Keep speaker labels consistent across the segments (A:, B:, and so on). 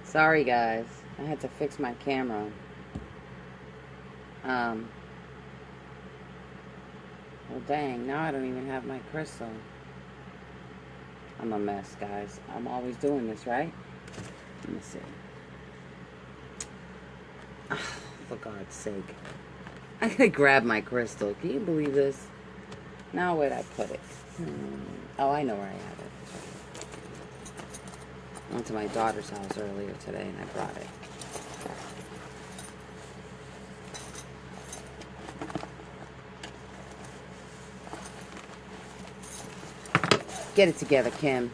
A: Sorry guys, I had to fix my camera. Well dang, now I don't even have my crystal. I'm a mess, guys. I'm always doing this, right? Let me see. For God's sake. I gotta grab my crystal. Can you believe this? Now where'd I put it? Oh, I know where I have it. I went to my daughter's house earlier today and I brought it. Get it together, Kim.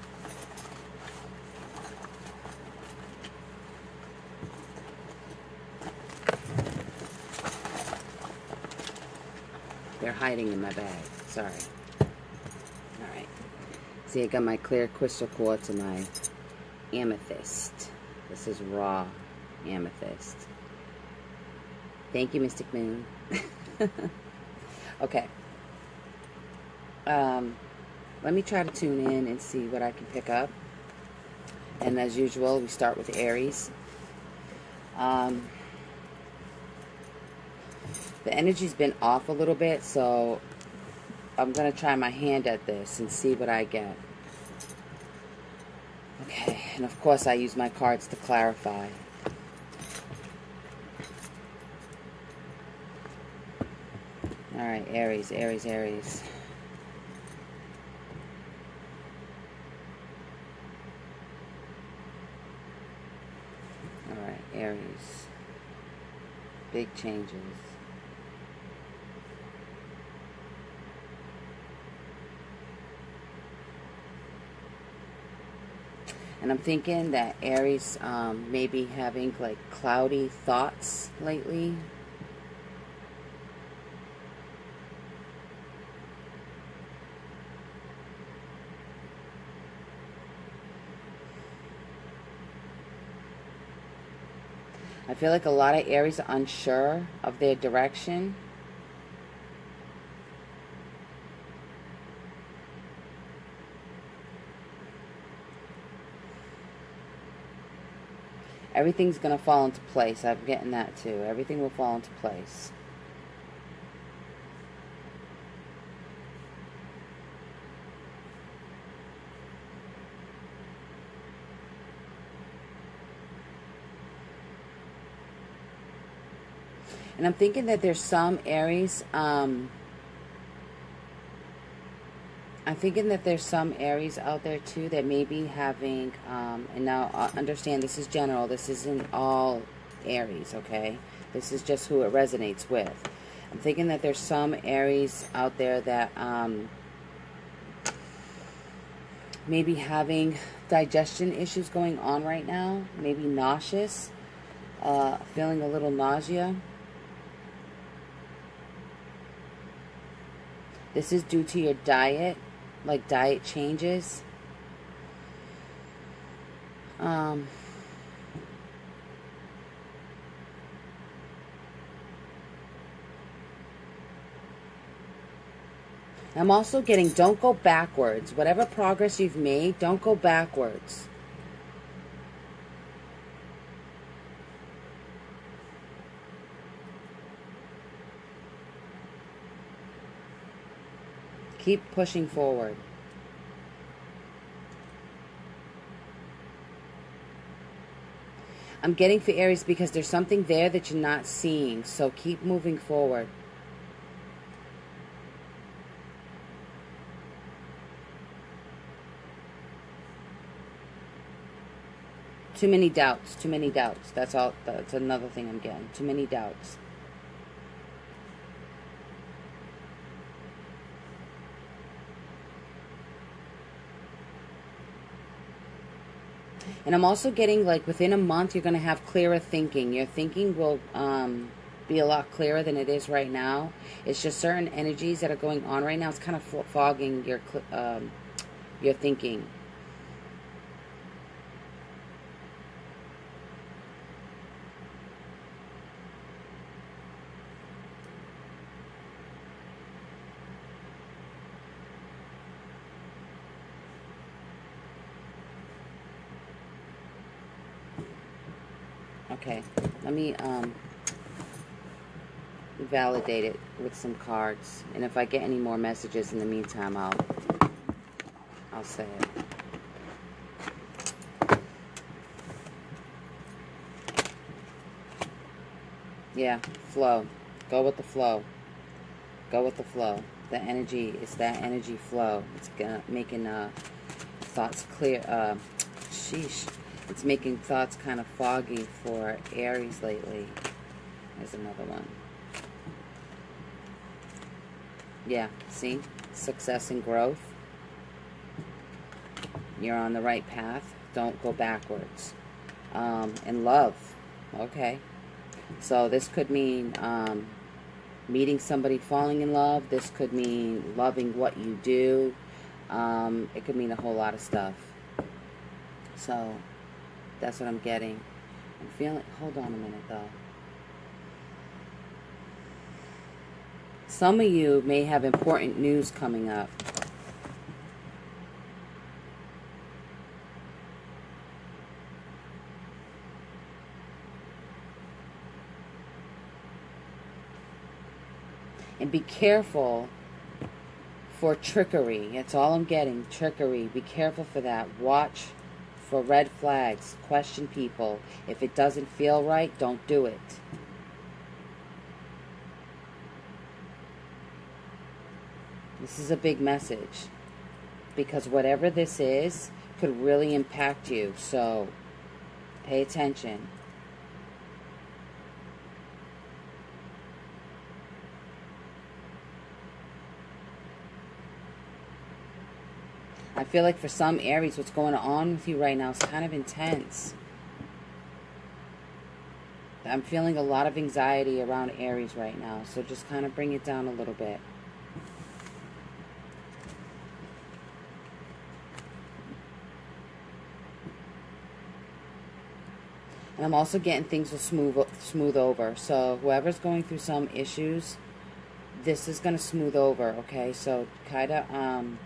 A: They're hiding in my bag. Sorry. Alright. See, I got my clear crystal quartz and my amethyst. This is raw amethyst. Thank you, Mystic Moon. Okay. Let me try to tune in and see what I can pick up. And as usual, we start with Aries. The energy's been off a little bit, so I'm going to try my hand at this and see what I get. Okay, and of course I use my cards to clarify. Alright, Aries, Aries, Aries. Alright, Aries. Big changes. And I'm thinking that Aries may be having like cloudy thoughts lately. I feel like a lot of Aries are unsure of their direction. Everything's going to fall into place. I'm getting that too. Everything will fall into place. And I'm thinking that there's some Aries, I'm thinking that there's some Aries out there too that may be having, and now understand this is general, this isn't all Aries, okay? This is just who it resonates with. I'm thinking that there's some Aries out there that may be having digestion issues going on right now, maybe nauseous, feeling a little nausea. This is due to your diet, like diet changes. I'm also getting, don't go backwards. Whatever progress you've made, don't go backwards. Keep pushing forward. I'm getting for Aries because there's something there that you're not seeing. So keep moving forward. Too many doubts. Too many doubts. That's all. That's another thing I'm getting. Too many doubts. And I'm also getting, like, within a month, you're going to have clearer thinking. Your thinking will be a lot clearer than it is right now. It's just certain energies that are going on right now. It's kind of fogging your thinking. Okay, let me validate it with some cards, and if I get any more messages in the meantime, I'll say it. Yeah, flow. Go with the flow. Go with the flow. The energy is that energy flow. It's making thoughts clear. Sheesh. It's making thoughts kind of foggy for Aries lately. There's another one. Yeah, see? Success and growth. You're on the right path. Don't go backwards. And love. Okay. So this could mean meeting somebody, falling in love. This could mean loving what you do. It could mean a whole lot of stuff. So that's what I'm getting. I'm feeling, hold on a minute though. Some of you may have important news coming up. And be careful for trickery. That's all I'm getting. Trickery. Be careful for that. Watch for red flags. Question people. If it doesn't feel right, don't do it. This is a big message. Because whatever this is could really impact you. So pay attention. I feel like for some Aries, what's going on with you right now is kind of intense. I'm feeling a lot of anxiety around Aries right now. So just kind of bring it down a little bit. And I'm also getting things will smooth over. So whoever's going through some issues, this is going to smooth over, okay? So kind of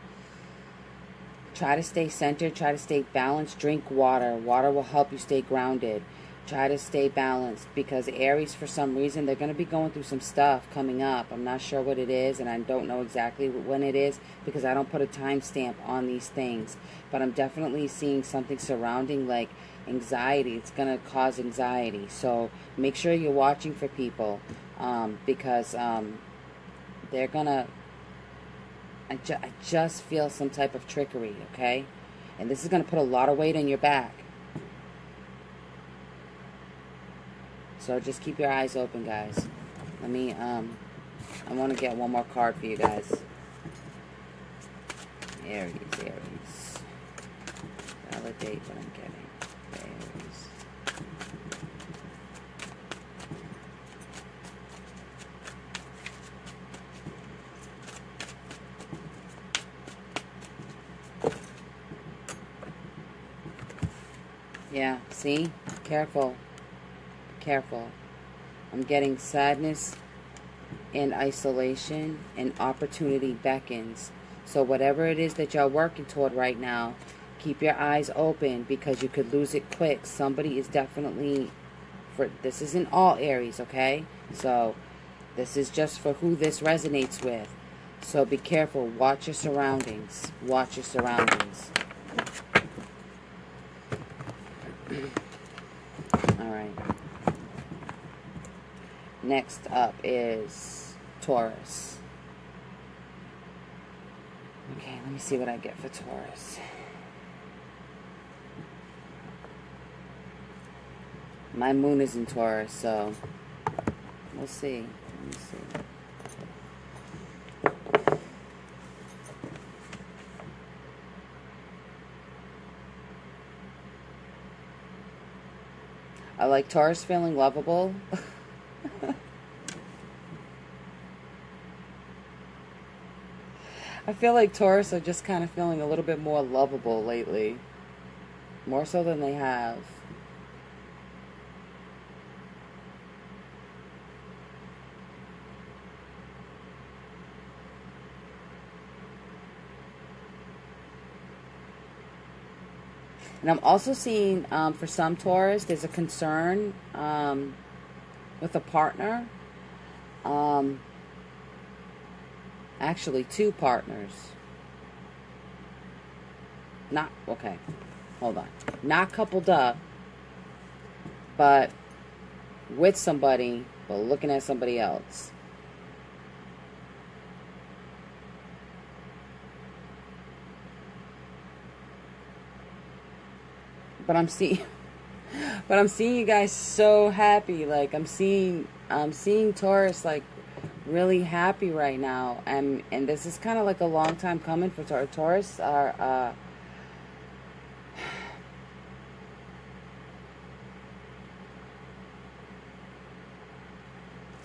A: try to stay centered, try to stay balanced, drink water. Water will help you stay grounded. Try to stay balanced because Aries, for some reason, they're going to be going through some stuff coming up. I'm not sure what it is, and I don't know exactly when it is because I don't put a timestamp on these things. But I'm definitely seeing something surrounding like anxiety. It's going to cause anxiety. So make sure you're watching for people because they're going to... I just feel some type of trickery, okay? And this is going to put a lot of weight on your back. So just keep your eyes open, guys. Let me, I want to get one more card for you guys. Aries. Validate what I'm getting. Aries. Yeah, see? Careful. Careful. I'm getting sadness and isolation, and opportunity beckons. So whatever it is that y'all working toward right now, keep your eyes open because you could lose it quick. Somebody is definitely... this isn't all Aries, okay? So this is just for who this resonates with. So be careful. Watch your surroundings. Watch your surroundings. Alright. Next up is Taurus. Okay, let me see what I get for Taurus. My moon is in Taurus, so we'll see. Let me see. I like Taurus feeling lovable. I feel like Taurus are just kind of feeling a little bit more lovable lately. More so than they have. And I'm also seeing, for some Taurus, there's a concern with a partner. Actually, two partners. Not, okay, hold on. Not coupled up, but with somebody, but looking at somebody else. But I'm seeing you guys so happy. Like I'm seeing Taurus like really happy right now, and this is kind of like a long time coming for Taurus. Taurus are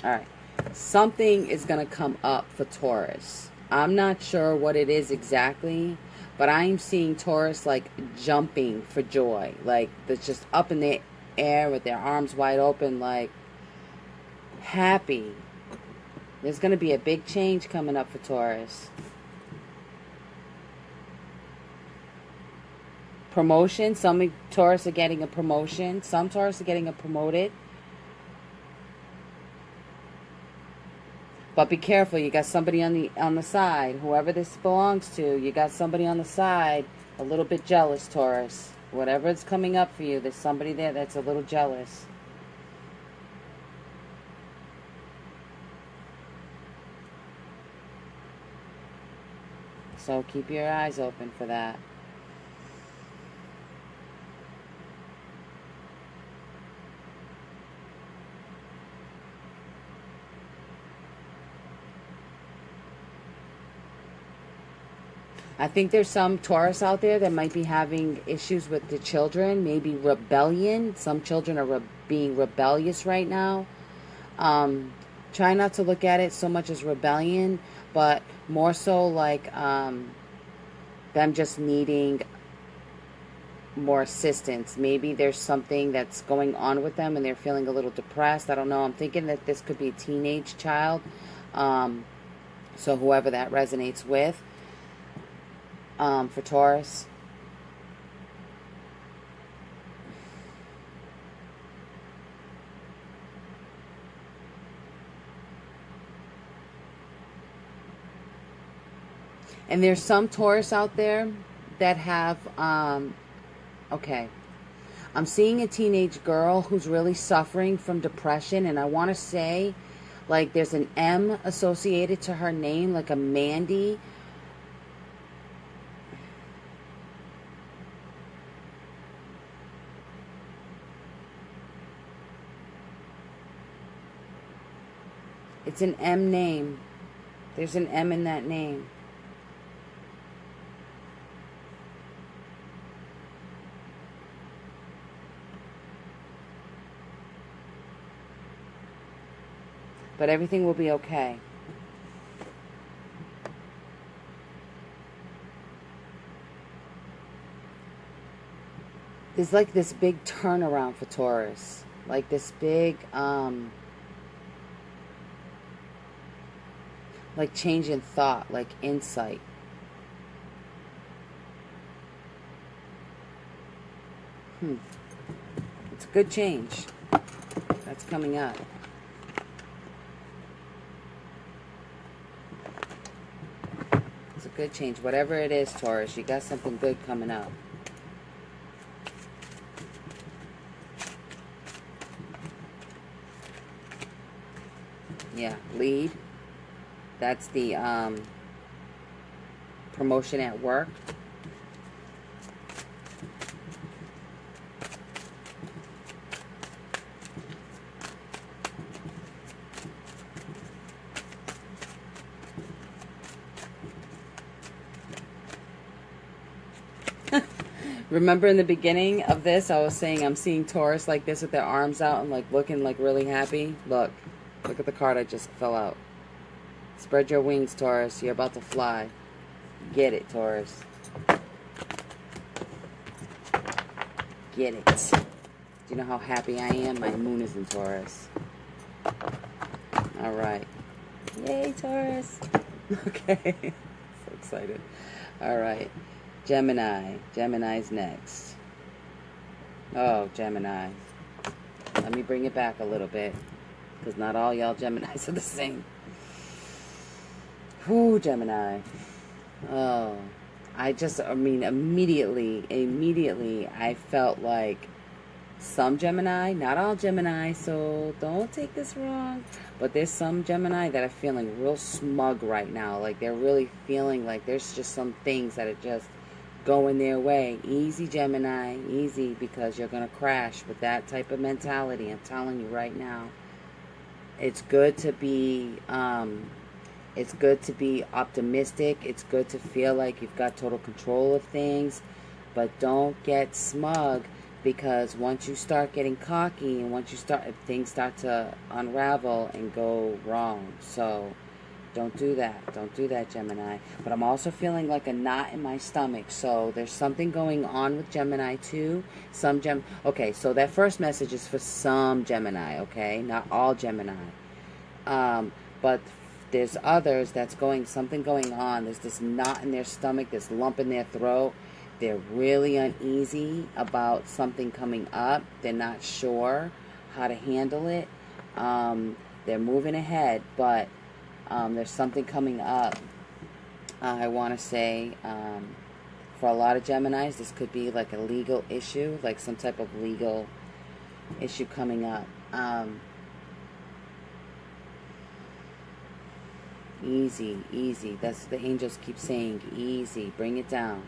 A: all right. Something is gonna come up for Taurus. I'm not sure what it is exactly, but I'm seeing Taurus like jumping for joy. Like they're just up in the air with their arms wide open, like happy. There's going to be a big change coming up for Taurus. Promotion. Some Taurus are getting a promotion. Some Taurus are getting promoted. But be careful. You got somebody on the side. Whoever this belongs to, you got somebody on the side a little bit jealous, Taurus. Whatever is coming up for you, there's somebody there that's a little jealous. So keep your eyes open for that. I think there's some Taurus out there that might be having issues with the children, maybe rebellion. Some children are being rebellious right now. Try not to look at it so much as rebellion, but more so like them just needing more assistance. Maybe there's something that's going on with them and they're feeling a little depressed. I don't know. I'm thinking that this could be a teenage child. So whoever that resonates with. For Taurus. And there's some Taurus out there that have, okay, I'm seeing a teenage girl who's really suffering from depression, and I want to say, like, there's an M associated to her name, like a Mandy. It's an M name. There's an M in that name. But everything will be okay. There's like this big turnaround for Taurus. Like this big, like change in thought, like insight. It's a good change that's coming up. It's a good change. Whatever it is, Taurus, you got something good coming up. Yeah, lead. That's the promotion at work. Remember in the beginning of this, I was saying I'm seeing Taurus like this with their arms out and like looking like really happy. Look at the card I just fell out. Spread your wings, Taurus. You're about to fly. Get it, Taurus. Get it. Do you know how happy I am? My moon is in Taurus. All right. Yay, Taurus. Okay. So excited. All right. Gemini. Gemini's next. Oh, Gemini. Let me bring it back a little bit, because not all y'all Geminis are the same. Whoo, Gemini. Oh, I mean, immediately, I felt like some Gemini, not all Gemini, so don't take this wrong, but there's some Gemini that are feeling real smug right now. Like, they're really feeling like there's just some things that are just going their way. Easy, Gemini, easy, because you're going to crash with that type of mentality. I'm telling you right now. It's good to be optimistic. It's good to feel like you've got total control of things, but don't get smug, because once you start getting cocky and things start to unravel and go wrong. So don't do that. Don't do that, Gemini. But I'm also feeling like a knot in my stomach. So there's something going on with Gemini too. Okay, so that first message is for some Gemini, okay? Not all Gemini. But there's others that's something going on. There's this knot in their stomach, this lump in their throat. They're really uneasy about something coming up. They're not sure how to handle it. They're moving ahead, but there's something coming up. I want to say, for a lot of Geminis, this could be like a legal issue, like some type of legal issue coming up. Easy. That's the angels keep saying. Easy. Bring it down.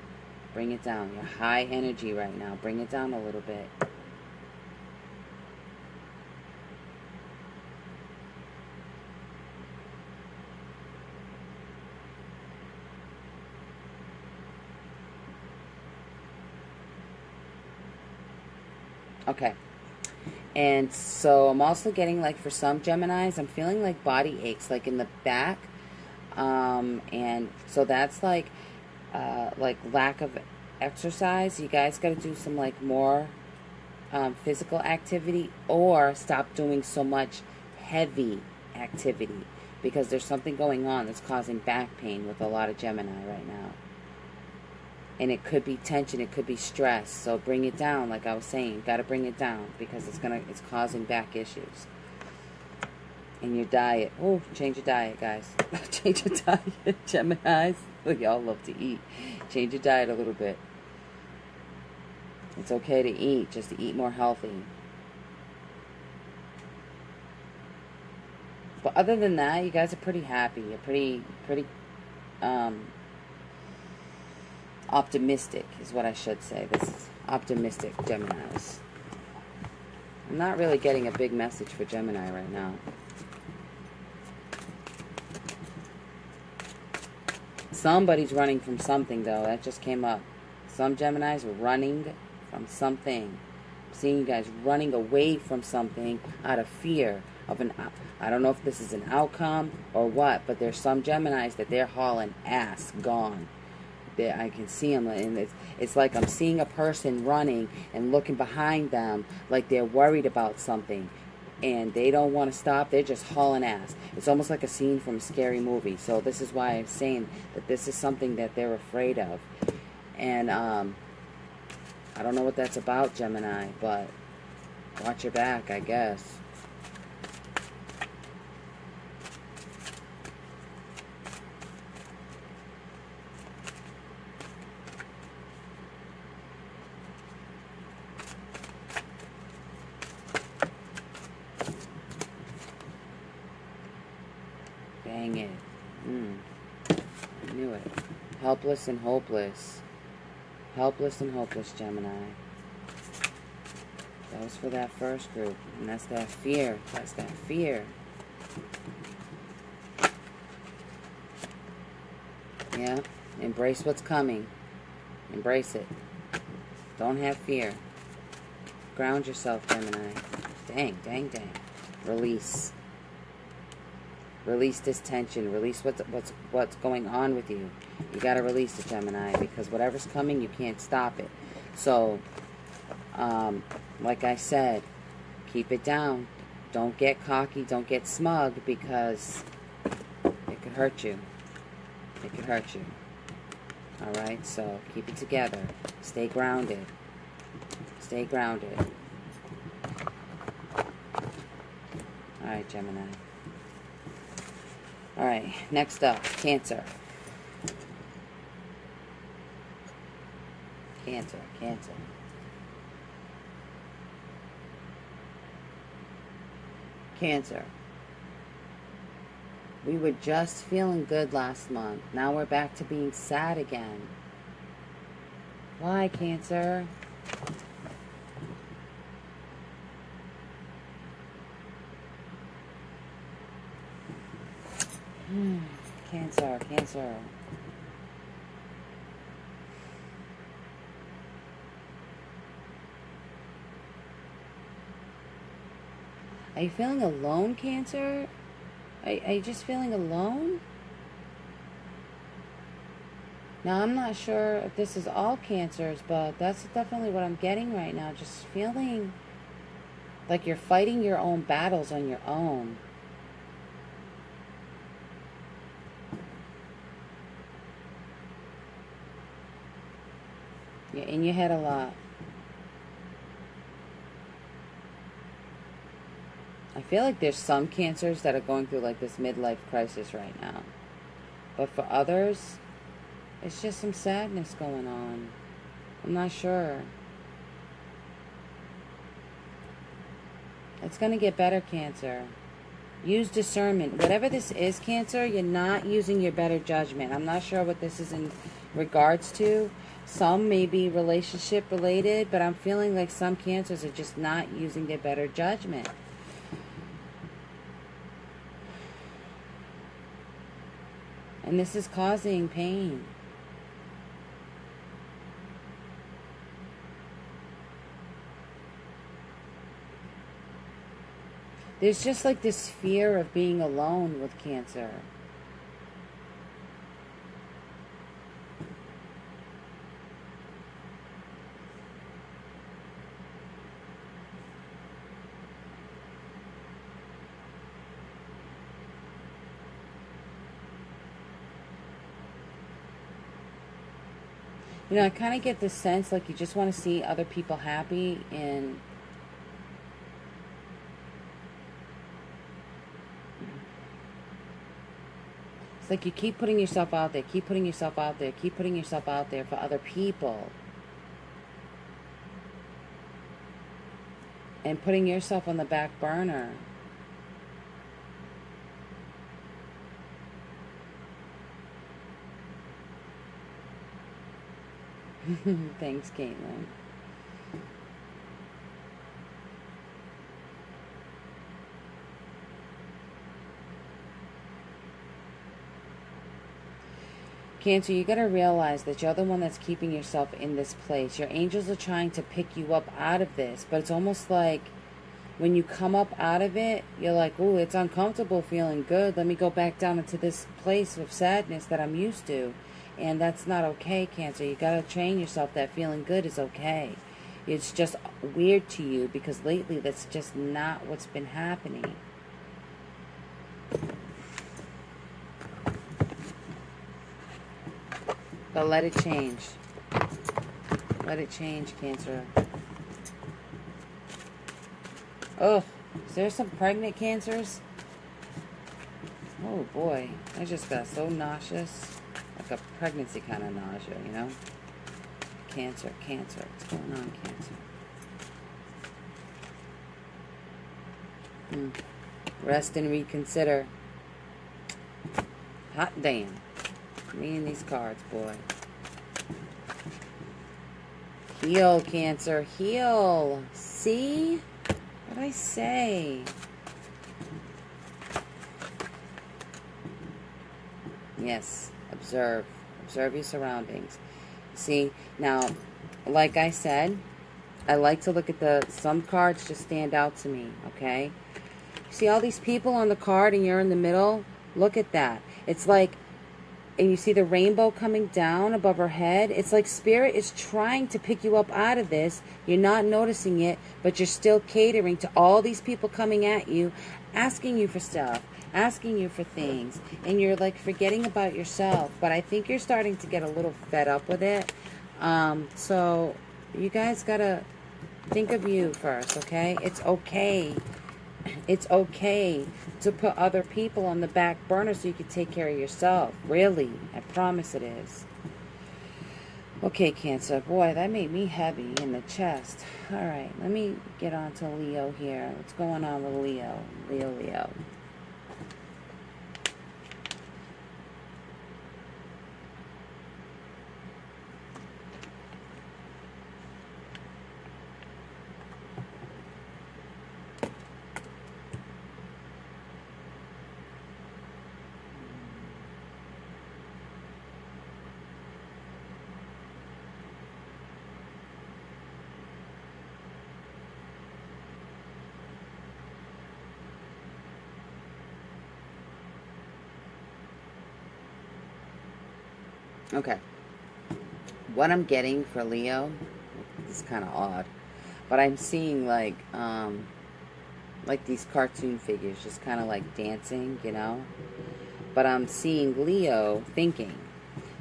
A: Bring it down. You're high energy right now. Bring it down a little bit. Okay. And so I'm also getting, like, for some Geminis, I'm feeling like body aches, like in the back. And so that's like lack of exercise. You guys got to do some, like, more physical activity, or stop doing so much heavy activity, because there's something going on that's causing back pain with a lot of Gemini right now. And it could be tension, it could be stress. So bring it down, like I was saying. Got to bring it down, because it's causing back issues. And your diet. Oh, change your diet, guys. Change your diet, Geminis. Look, y'all love to eat. Change your diet a little bit. It's okay to eat, just to eat more healthy. But other than that, you guys are pretty happy. You're pretty optimistic is what I should say. This is optimistic, Geminis. I'm not really getting a big message for Gemini right now. Somebody's running from something, though. That just came up. Some Geminis are running from something. I'm seeing you guys running away from something out of fear of I don't know if this is an outcome or what, but there's some Geminis that they're hauling ass, gone. I can see them, and it's like I'm seeing a person running and looking behind them like they're worried about something, and they don't want to stop. They're just hauling ass. It's almost like a scene from a scary movie. So this is why I'm saying that this is something that they're afraid of. And I don't know what that's about, Gemini, but watch your back, I guess. Dang it. I knew it. Helpless and hopeless. Helpless and hopeless, Gemini. That was for that first group. And that's that fear. That's that fear. Yeah. Embrace what's coming. Embrace it. Don't have fear. Ground yourself, Gemini. Dang. Release. Release this tension. Release what's going on with you. You got to release it, Gemini, because whatever's coming, you can't stop it. So, like I said, keep it down. Don't get cocky. Don't get smug, because it could hurt you. It could hurt you. All right? So keep it together. Stay grounded. Stay grounded. All right, Gemini. All right, next up, Cancer. Cancer, Cancer. Cancer. We were just feeling good last month. Now we're back to being sad again. Why, Cancer? Cancer, Cancer. Are you feeling alone, Cancer? Are you just feeling alone? Now, I'm not sure if this is all Cancers, but that's definitely what I'm getting right now. Just feeling like you're fighting your own battles on your own. You're in your head a lot. I feel like there's some Cancers that are going through like this midlife crisis right now. But for others, it's just some sadness going on. I'm not sure. It's going to get better, Cancer. Use discernment. Whatever this is, Cancer, you're not using your better judgment. I'm not sure what this is in regards to. Some may be relationship related, but I'm feeling like some Cancers are just not using their better judgment. And this is causing pain. There's just like this fear of being alone with Cancer. You know, I kind of get this sense like you just want to see other people happy, and it's like you keep putting yourself out there, keep putting yourself out there, keep putting yourself out there for other people. And putting yourself on the back burner. Thanks, Caitlin. Cancer, you got to realize that you're the one that's keeping yourself in this place. Your angels are trying to pick you up out of this, but it's almost like when you come up out of it, you're like, oh, it's uncomfortable feeling good. Let me go back down into this place of sadness that I'm used to. And that's not okay, Cancer. You got to train yourself that feeling good is okay. It's just weird to you because lately that's just not what's been happening. But let it change. Let it change, Cancer. Oh, is there some pregnant Cancers? Oh boy, I just got so nauseous. Like a pregnancy kind of nausea, you know? Cancer, Cancer. What's going on, Cancer? Rest and reconsider. Hot damn. Me and these cards, boy. Heal, Cancer. Heal. See? What did I say? Yes. Observe. Observe your surroundings. See? Now, like I said, I like to look at some cards just stand out to me, okay? See all these people on the card and you're in the middle? Look at that. It's like, and you see the rainbow coming down above her head. It's like Spirit is trying to pick you up out of this. You're not noticing it, but you're still catering to all these people coming at you, asking you for stuff, asking you for things, and you're like forgetting about yourself. But I think you're starting to get a little fed up with it. So you guys gotta Think of you first, okay? It's okay. It's okay to put other people on the back burner so you can take care of yourself. Really. I promise it is. Okay, Cancer. Boy, that made me heavy in the chest. All right, let me get on to Leo here. What's going on with Leo? Leo. Okay. What I'm getting for Leo is kind of odd, but I'm seeing like these cartoon figures just kind of like dancing, you know. But I'm seeing Leo thinking.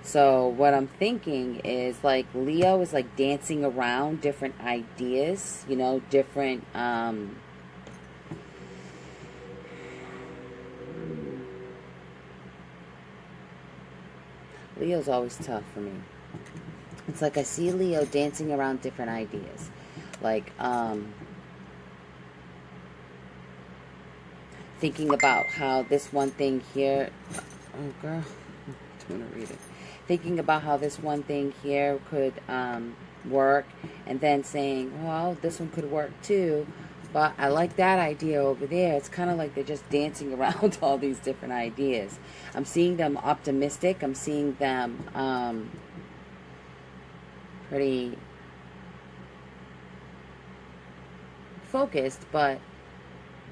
A: So what I'm thinking is like Leo is like dancing around different ideas, you know, different Leo's always tough for me. It's like I see Leo dancing around different ideas. Like, thinking about how this one thing here... Oh, girl. I want to read it. Thinking about how this one thing here could work. And then saying, well, this one could work too. But I like that idea over there. It's kind of like they're just dancing around all these different ideas. I'm seeing them optimistic. I'm seeing them pretty focused, but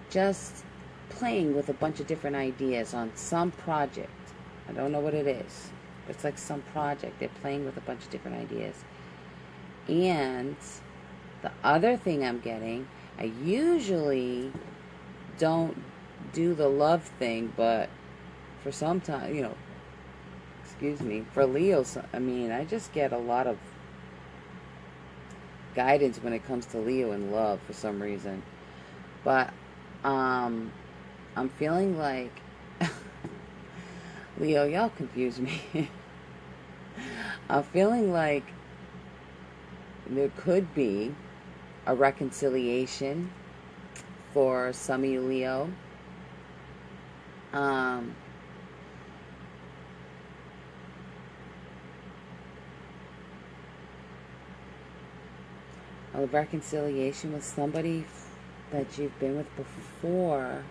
A: just playing with a bunch of different ideas on some project. I don't know what it is, but it's like some project. They're playing with a bunch of different ideas. And the other thing I'm getting... I usually don't do the love thing, but for some time, you know, excuse me, for Leo, I mean, I just get a lot of guidance when it comes to Leo and love for some reason. But I'm feeling like Leo, y'all confuse me. I'm feeling like there could be a reconciliation for some of you Leo. A reconciliation with somebody that you've been with before.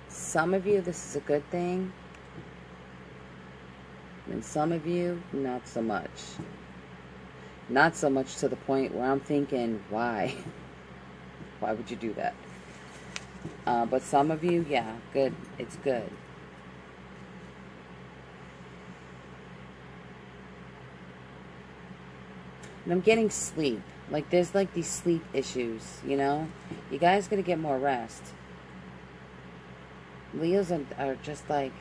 A: Some of you, this is a good thing. And some of you, not so much. Not so much to the point where I'm thinking, why? Why would you do that? But some of you, yeah, good. It's good. And I'm getting sleep. Like, there's like these sleep issues, you know? You guys gotta get more rest. Leos are just like...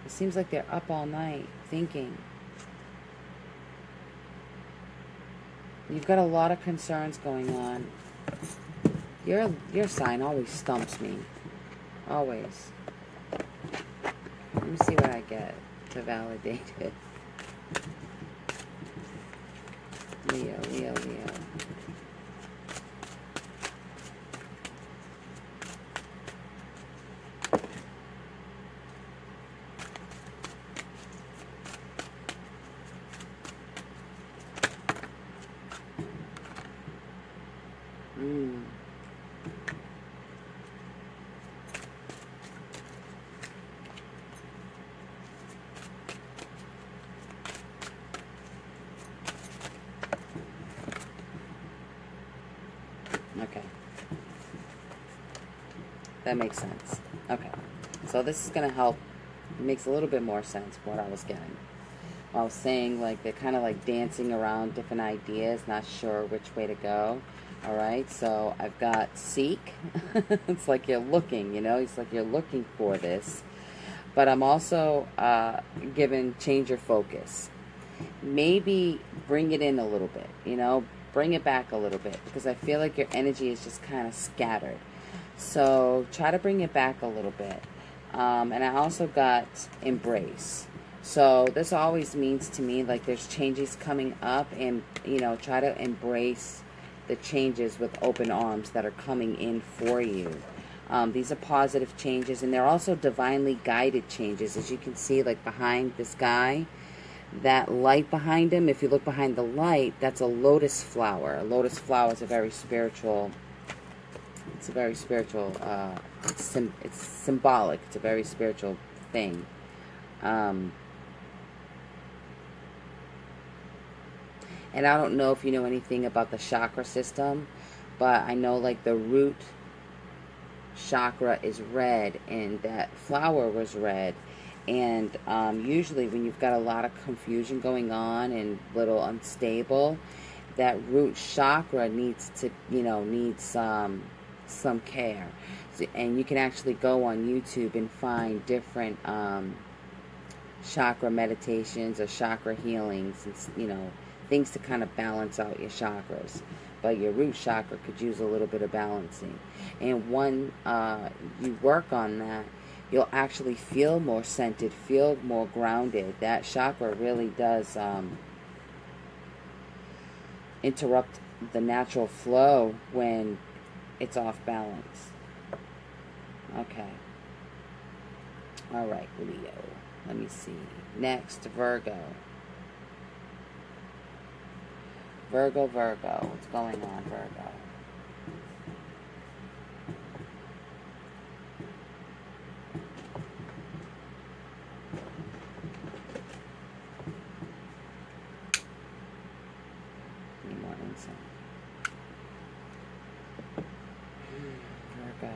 A: It seems like they're up all night thinking. You've got a lot of concerns going on. Your sign always stumps me. Always. Let me see what I get to validate it. Leo. Okay. That makes sense. Okay. So this is going to help. It makes a little bit more sense what I was getting. I was saying, like, they're kind of like dancing around different ideas, not sure which way to go. All right, so I've got seek. It's like you're looking, you know, it's like you're looking for this. But I'm also given change your focus. Maybe bring it in a little bit, you know, bring it back a little bit, because I feel like your energy is just kind of scattered. So try to bring it back a little bit. And I also got embrace. So this always means to me like there's changes coming up, and, you know, try to embrace the changes with open arms that are coming in for you. These are positive changes, and they're also divinely guided changes. As you can see, like behind this guy, that light behind him, if you look behind the light, that's a lotus flower. A lotus flower is a very spiritual, it's symbolic. It's a very spiritual thing. And I don't know if you know anything about the chakra system, but I know like the root chakra is red, and that flower was red. And usually when you've got a lot of confusion going on and little unstable, that root chakra needs to, you know, needs some care. So, and you can actually go on YouTube and find different chakra meditations or chakra healings, and, you know, things to kind of balance out your chakras. But your root chakra could use a little bit of balancing. And when you work on that, you'll actually feel more centered, feel more grounded. That chakra really does interrupt the natural flow when it's off balance. Okay. All right, Leo. Let me see. Next, Virgo. Virgo. What's going on, Virgo? Need more insight. Virgo.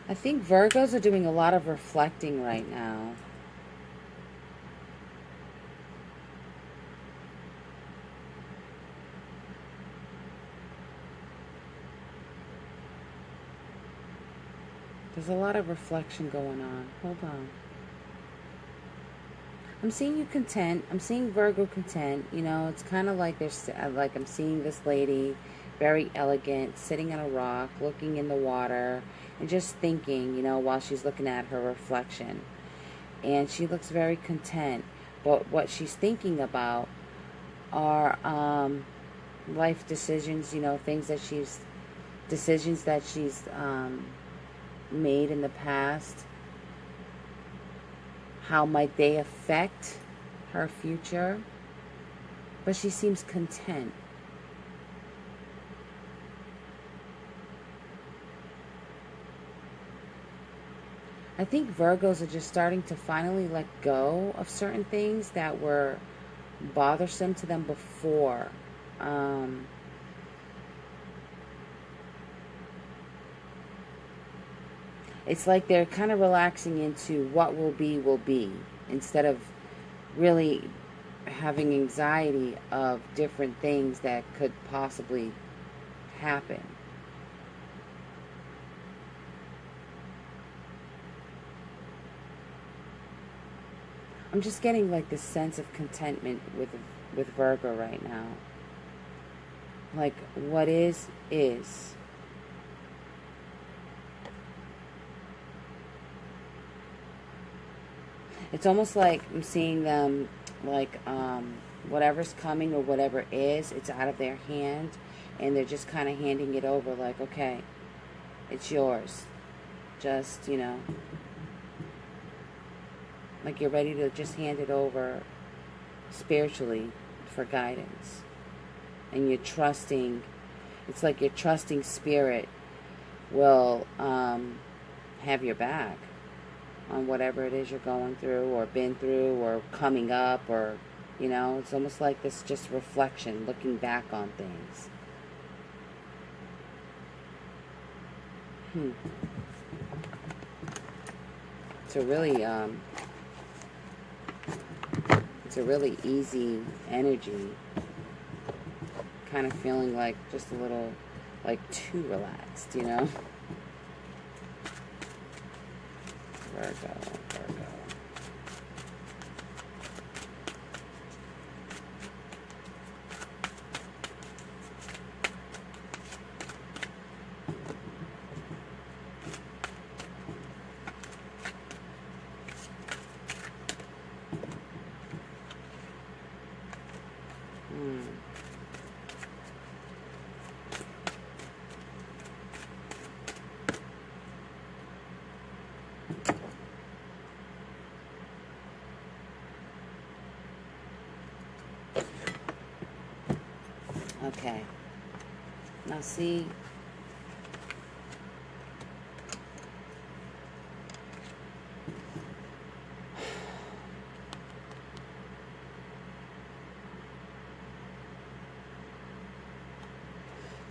A: I think Virgos are doing a lot of reflecting right now. There's a lot of reflection going on. Hold on. I'm seeing you content. I'm seeing Virgo content. You know, it's kind of like there's, like I'm seeing this lady, very elegant, sitting on a rock, looking in the water, and just thinking, you know, while she's looking at her reflection. And she looks very content. But what she's thinking about are life decisions, you know, decisions that she's made in the past. How might they affect her future? But she seems content. I think Virgos are just starting to finally let go of certain things that were bothersome to them before. It's like they're kind of relaxing into what will be, instead of really having anxiety of different things that could possibly happen. I'm just getting like this sense of contentment with Virgo right now. Like, what is. It's almost like I'm seeing them like whatever's coming or whatever is, it's out of their hand, and they're just kind of handing it over like, okay, it's yours. Just, you know, like you're ready to just hand it over spiritually for guidance. And you're trusting, it's like you're trusting spirit will have your back. on whatever it is you're going through or been through or coming up, or, you know, it's almost like this just reflection, looking back on things. It's a really easy energy, kind of feeling like just a little, like, too relaxed, you know? Virgo. Okay. Now see,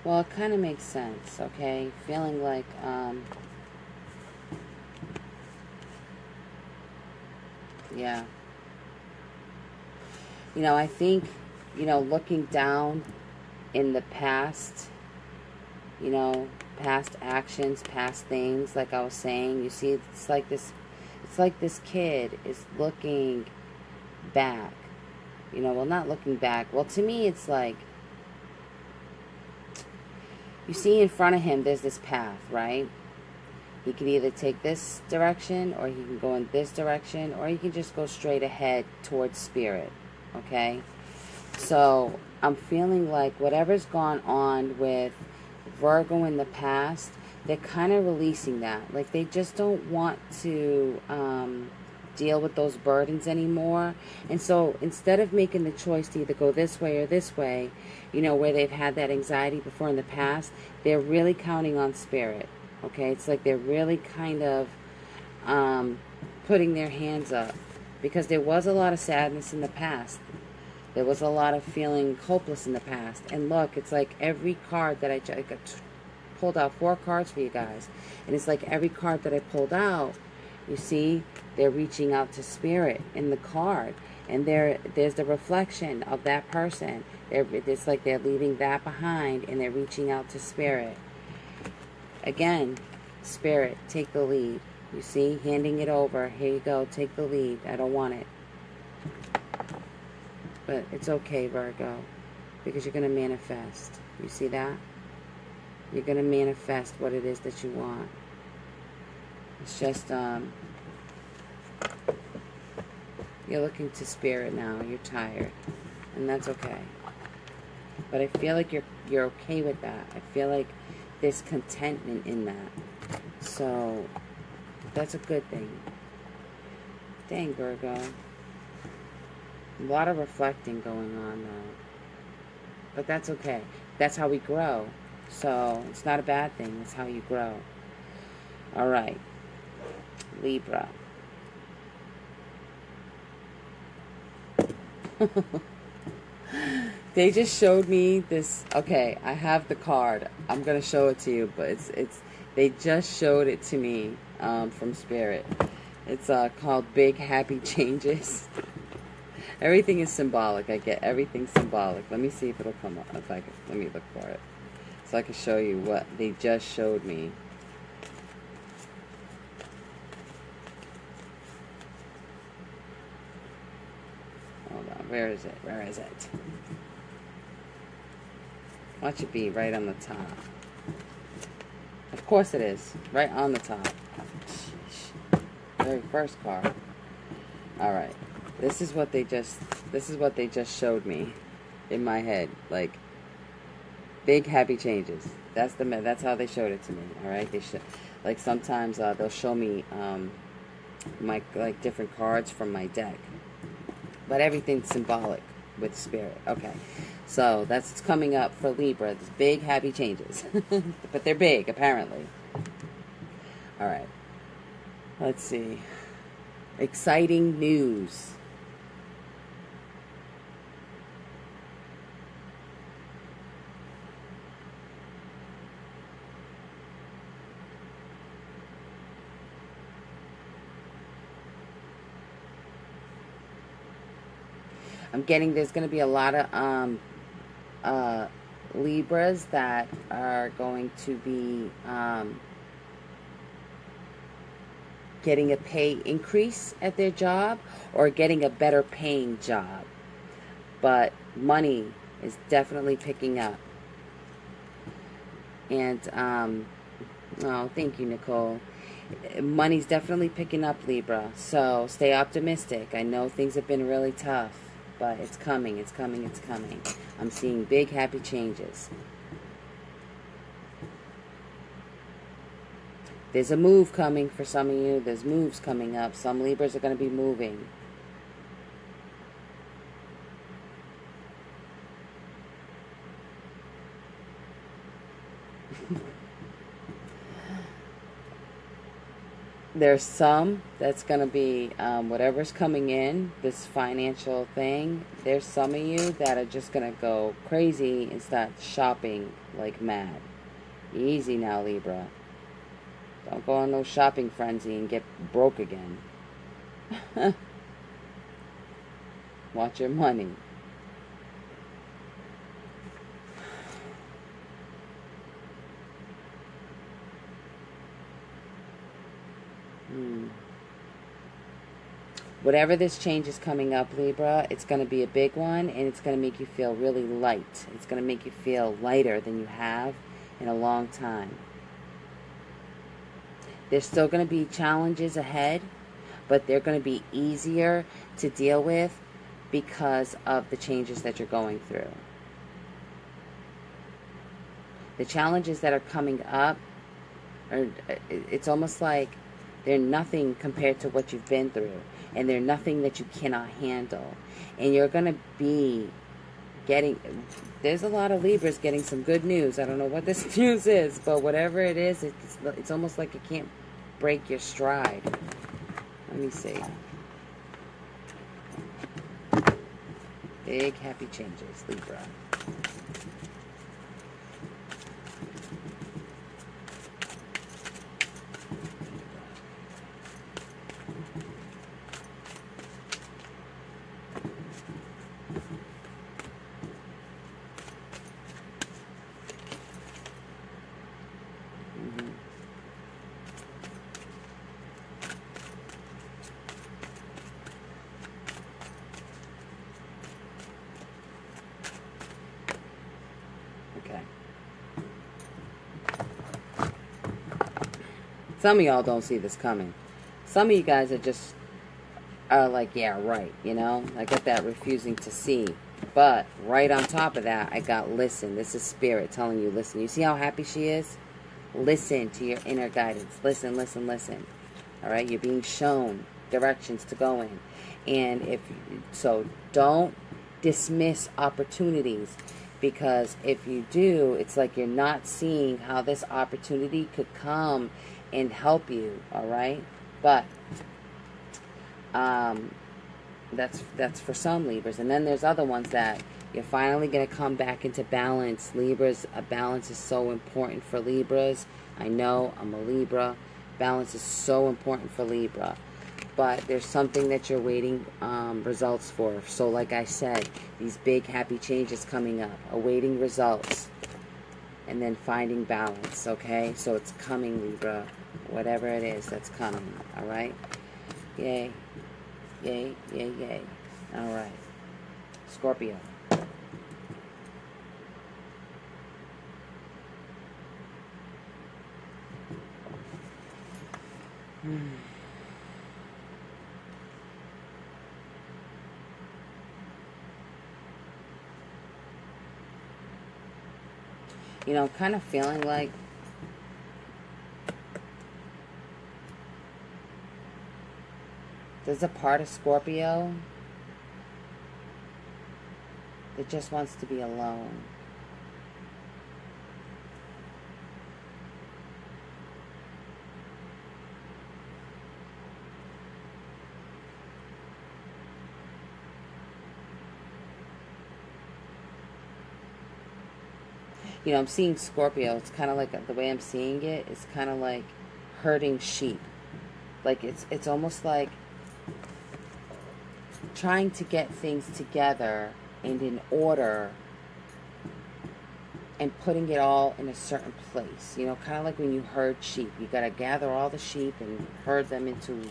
A: well, it kind of makes sense, okay? Feeling like, yeah. You know, I think, you know, looking down in the past, you know, past actions, past things, like I was saying, you see, it's like this kid is looking back, you know, well, not looking back, well, to me, it's like, you see in front of him, there's this path, right? He can either take this direction, or he can go in this direction, or he can just go straight ahead towards spirit, okay? So I'm feeling like whatever's gone on with Virgo in the past, they're kind of releasing that. Like, they just don't want to deal with those burdens anymore. And so instead of making the choice to either go this way or this way, you know, where they've had that anxiety before in the past, they're really counting on spirit. Okay, it's like they're really kind of putting their hands up, because there was a lot of sadness in the past. There was a lot of feeling hopeless in the past. And look, it's like every card that I pulled out 4 cards for you guys. And it's like every card that I pulled out, you see, they're reaching out to spirit in the card. And there's the reflection of that person. It's like they're leaving that behind, and they're reaching out to spirit. Again, spirit, take the lead. You see, handing it over. Here you go, take the lead. I don't want it. But it's okay, Virgo, because you're going to manifest. You see that? You're going to manifest what it is that you want. It's just, you're looking to spirit now. You're tired. And that's okay. But I feel like you're okay with that. I feel like there's contentment in that. So, that's a good thing. Dang, Virgo. A lot of reflecting going on, though. But that's okay. That's how we grow. So, it's not a bad thing. It's how you grow. Alright. Libra. They just showed me this. Okay, I have the card. I'm going to show it to you. But they just showed it to me from Spirit. It's called Big Happy Changes. Everything is symbolic. I get everything symbolic. Let me see if it'll come up. Let me look for it, so I can show you what they just showed me. Hold on. Where is it? Where is it? Watch it be right on the top. Of course it is. Right on the top. Sheesh. Very first card. All right. This is what they just showed me in my head. Like, big happy changes. That's how they showed it to me. All right. Like, sometimes they'll show me my different cards from my deck, but everything's symbolic with spirit. Okay. So that's what's coming up for Libra. These big happy changes, but they're big apparently. All right. Let's see. Exciting news. I'm getting there's going to be a lot of Libras that are going to be getting a pay increase at their job or getting a better paying job. But money is definitely picking up. And, oh, thank you, Nicole. Money's definitely picking up, Libra. So stay optimistic. I know things have been really tough, but it's coming, it's coming, it's coming. I'm seeing big, happy changes. There's a move coming for some of you. There's moves coming up. Some Libras are going to be moving. There's some that's going to be whatever's coming in, this financial thing. There's some of you that are just going to go crazy and start shopping like mad. Easy now, Libra. Don't go on no shopping frenzy and get broke again. Watch your money. Whatever this change is coming up, Libra, it's going to be a big one, and it's going to make you feel really light. It's going to make you feel lighter than you have in a long time. There's still going to be challenges ahead, but they're going to be easier to deal with because of the changes that you're going through. The challenges that are coming up, it's almost like they're nothing compared to what you've been through. And they're nothing that you cannot handle. And you're going to be getting... There's a lot of Libras getting some good news. I don't know what this news is, but whatever it is, it's almost like it can't break your stride. Let me see. Big happy changes, Libra. Some of y'all don't see this coming. Some of you guys are like, yeah, right, you know? I got that refusing to see. But right on top of that, I got listen. This is Spirit telling you, listen. You see how happy she is? Listen to your inner guidance. Listen, listen, listen. All right? You're being shown directions to go in. And so don't dismiss opportunities. Because if you do, it's like you're not seeing how this opportunity could come and help you, all right? But that's for some Libras. And then there's other ones that you're finally going to come back into balance. Libras, a balance is so important for Libras. I know, I'm a Libra. Balance is so important for Libra. But there's something that you're waiting results for. So like I said, these big happy changes coming up, awaiting results, and then finding balance, okay? So it's coming, Libra. Whatever it is that's coming, all right? Yay. Yay, yay, yay. All right. Scorpio. You know, kind of feeling like there's a part of Scorpio that just wants to be alone. You know, I'm seeing Scorpio. It's kind of like, the way I'm seeing it, it's kind of like herding sheep. Like, it's almost like trying to get things together and in order and putting it all in a certain place. You know, kind of like when you herd sheep. You got to gather all the sheep and herd them into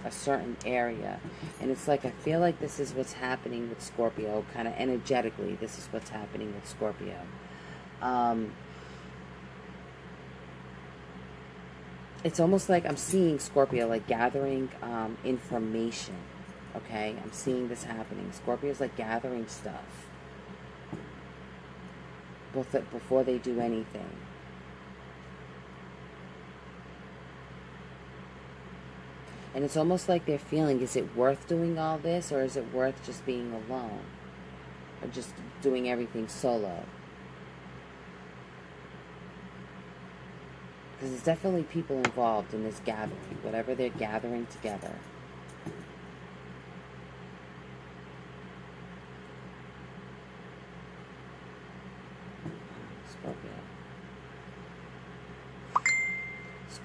A: a certain area. And it's like, I feel like this is what's happening with Scorpio, kind of energetically. This is what's happening with Scorpio. It's almost like I'm seeing Scorpio like gathering information. Okay, I'm seeing this happening. Scorpio's like gathering stuff before they do anything. And it's almost like they're feeling, is it worth doing all this, or is it worth just being alone? Or just doing everything solo? Because there's definitely people involved in this gathering, whatever they're gathering together.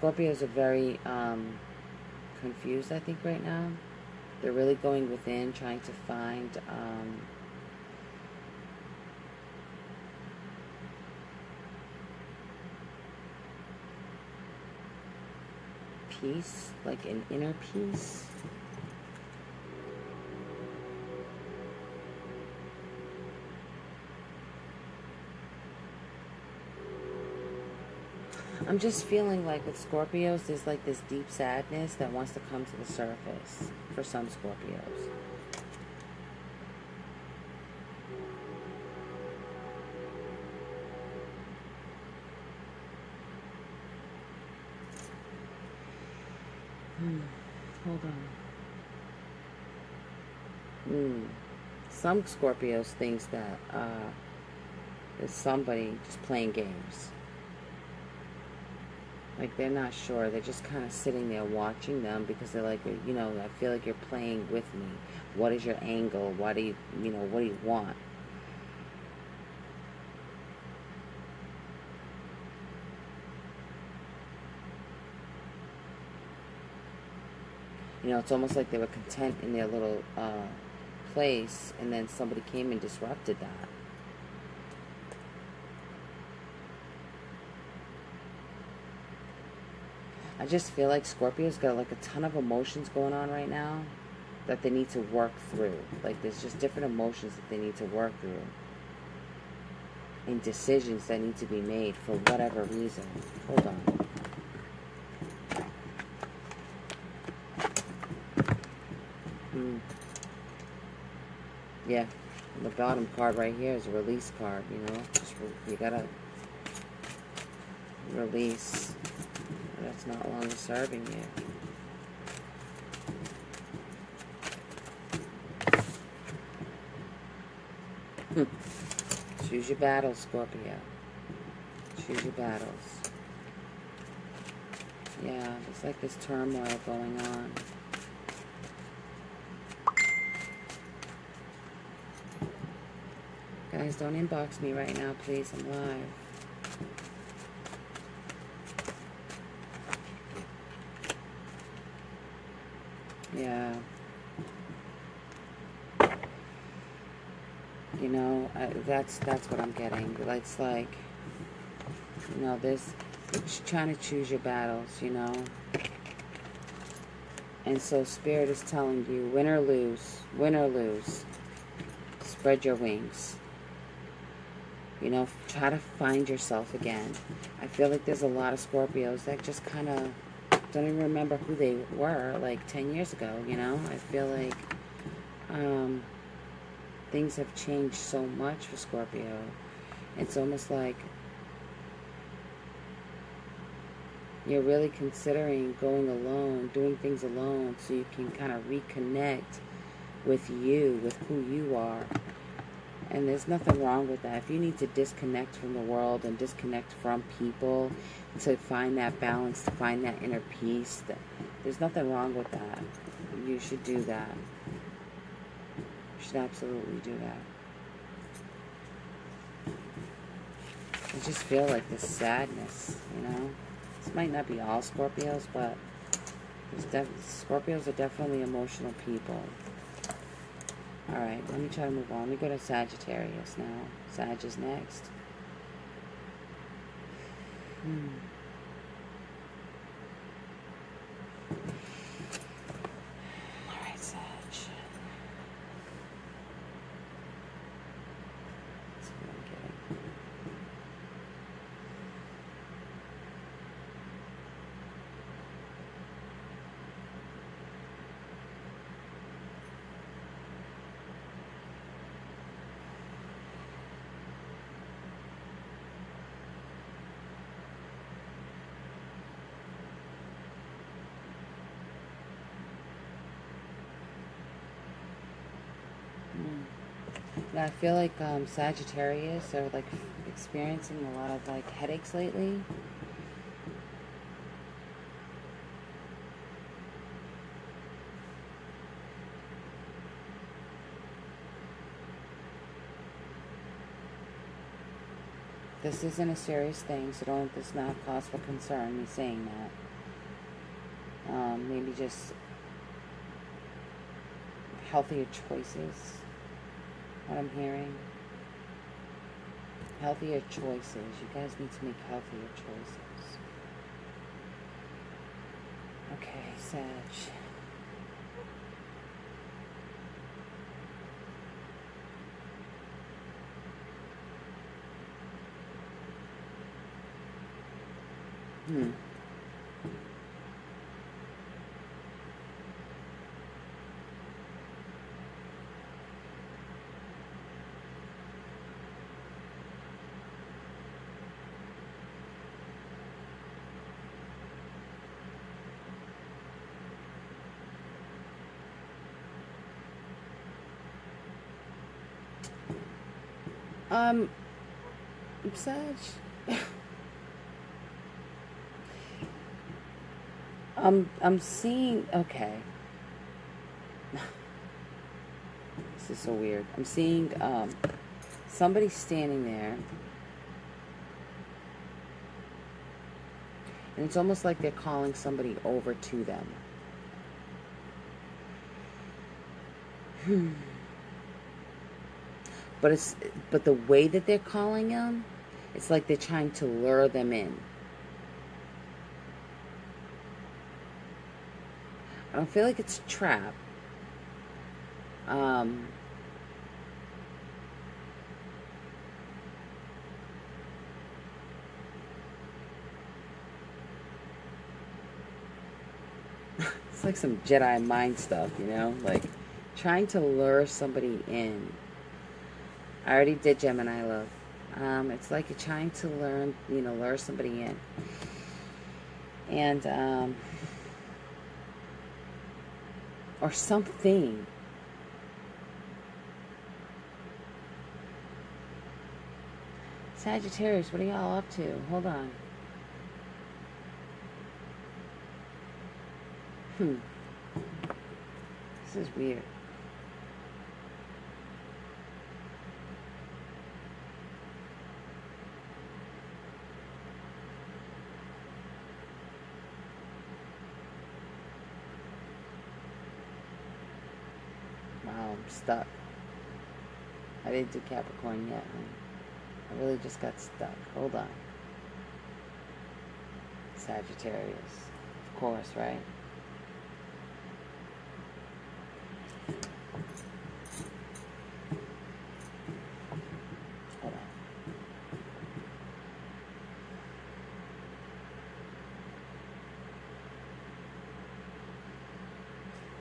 A: Scorpios are very confused, I think, right now. They're really going within, trying to find peace, like an inner peace. I'm just feeling like with Scorpios, there's like this deep sadness that wants to come to the surface for some Scorpios. Hold on. Some Scorpios thinks that there's somebody just playing games. Like, they're not sure. They're just kind of sitting there watching them because they're like, you know, I feel like you're playing with me. What is your angle? What do you what do you want? You know, it's almost like they were content in their little place, and then somebody came and disrupted that. I just feel like Scorpio's got like a ton of emotions going on right now that they need to work through. Like, there's just different emotions that they need to work through. And decisions that need to be made for whatever reason. Hold on. Yeah, the bottom card right here is a release card, you know. Just you gotta release. That's not longer serving you. Choose your battles, Scorpio. Choose your battles. Yeah, there's like this turmoil going on. Guys, don't inbox me right now, please. I'm live. Yeah. You know, that's what I'm getting. It's like, you know, it's trying to choose your battles, you know. And so Spirit is telling you, win or lose, spread your wings. You know, try to find yourself again. I feel like there's a lot of Scorpios that just kind of don't even remember who they were like 10 years ago, you know. I feel like things have changed so much for Scorpio. It's almost like you're really considering going alone, doing things alone, so you can kind of reconnect with you, with who you are. And there's nothing wrong with that. If you need to disconnect from the world and disconnect from people to find that balance, to find that inner peace, there's nothing wrong with that. You should do that. You should absolutely do that. I just feel like this sadness, you know. This might not be all Scorpios, but Scorpios are definitely emotional people. Alright, let me try to move on. Let me go to Sagittarius now. Sag is next. Alright, Sag. Let's see what I'm getting. Yeah, I feel like Sagittarius are like experiencing a lot of like headaches lately. This isn't a serious thing, so don't, this not cause for concern, me saying that. Maybe just healthier choices, what I'm hearing. Healthier choices. You guys need to make healthier choices. Okay, Sag. Sag. I'm seeing, okay. This is so weird. I'm seeing, somebody standing there. And it's almost like they're calling somebody over to them. But the way that they're calling them, it's like they're trying to lure them in. I don't feel like it's a trap. It's like some Jedi mind stuff, you know? Like trying to lure somebody in. I already did Gemini, love. It's like you're trying to lure somebody in. And, or something. Sagittarius, what are y'all up to? Hold on. This is weird. Wow, I'm stuck. I didn't do Capricorn yet. I really just got stuck. Hold on. Sagittarius. Of course, right? Hold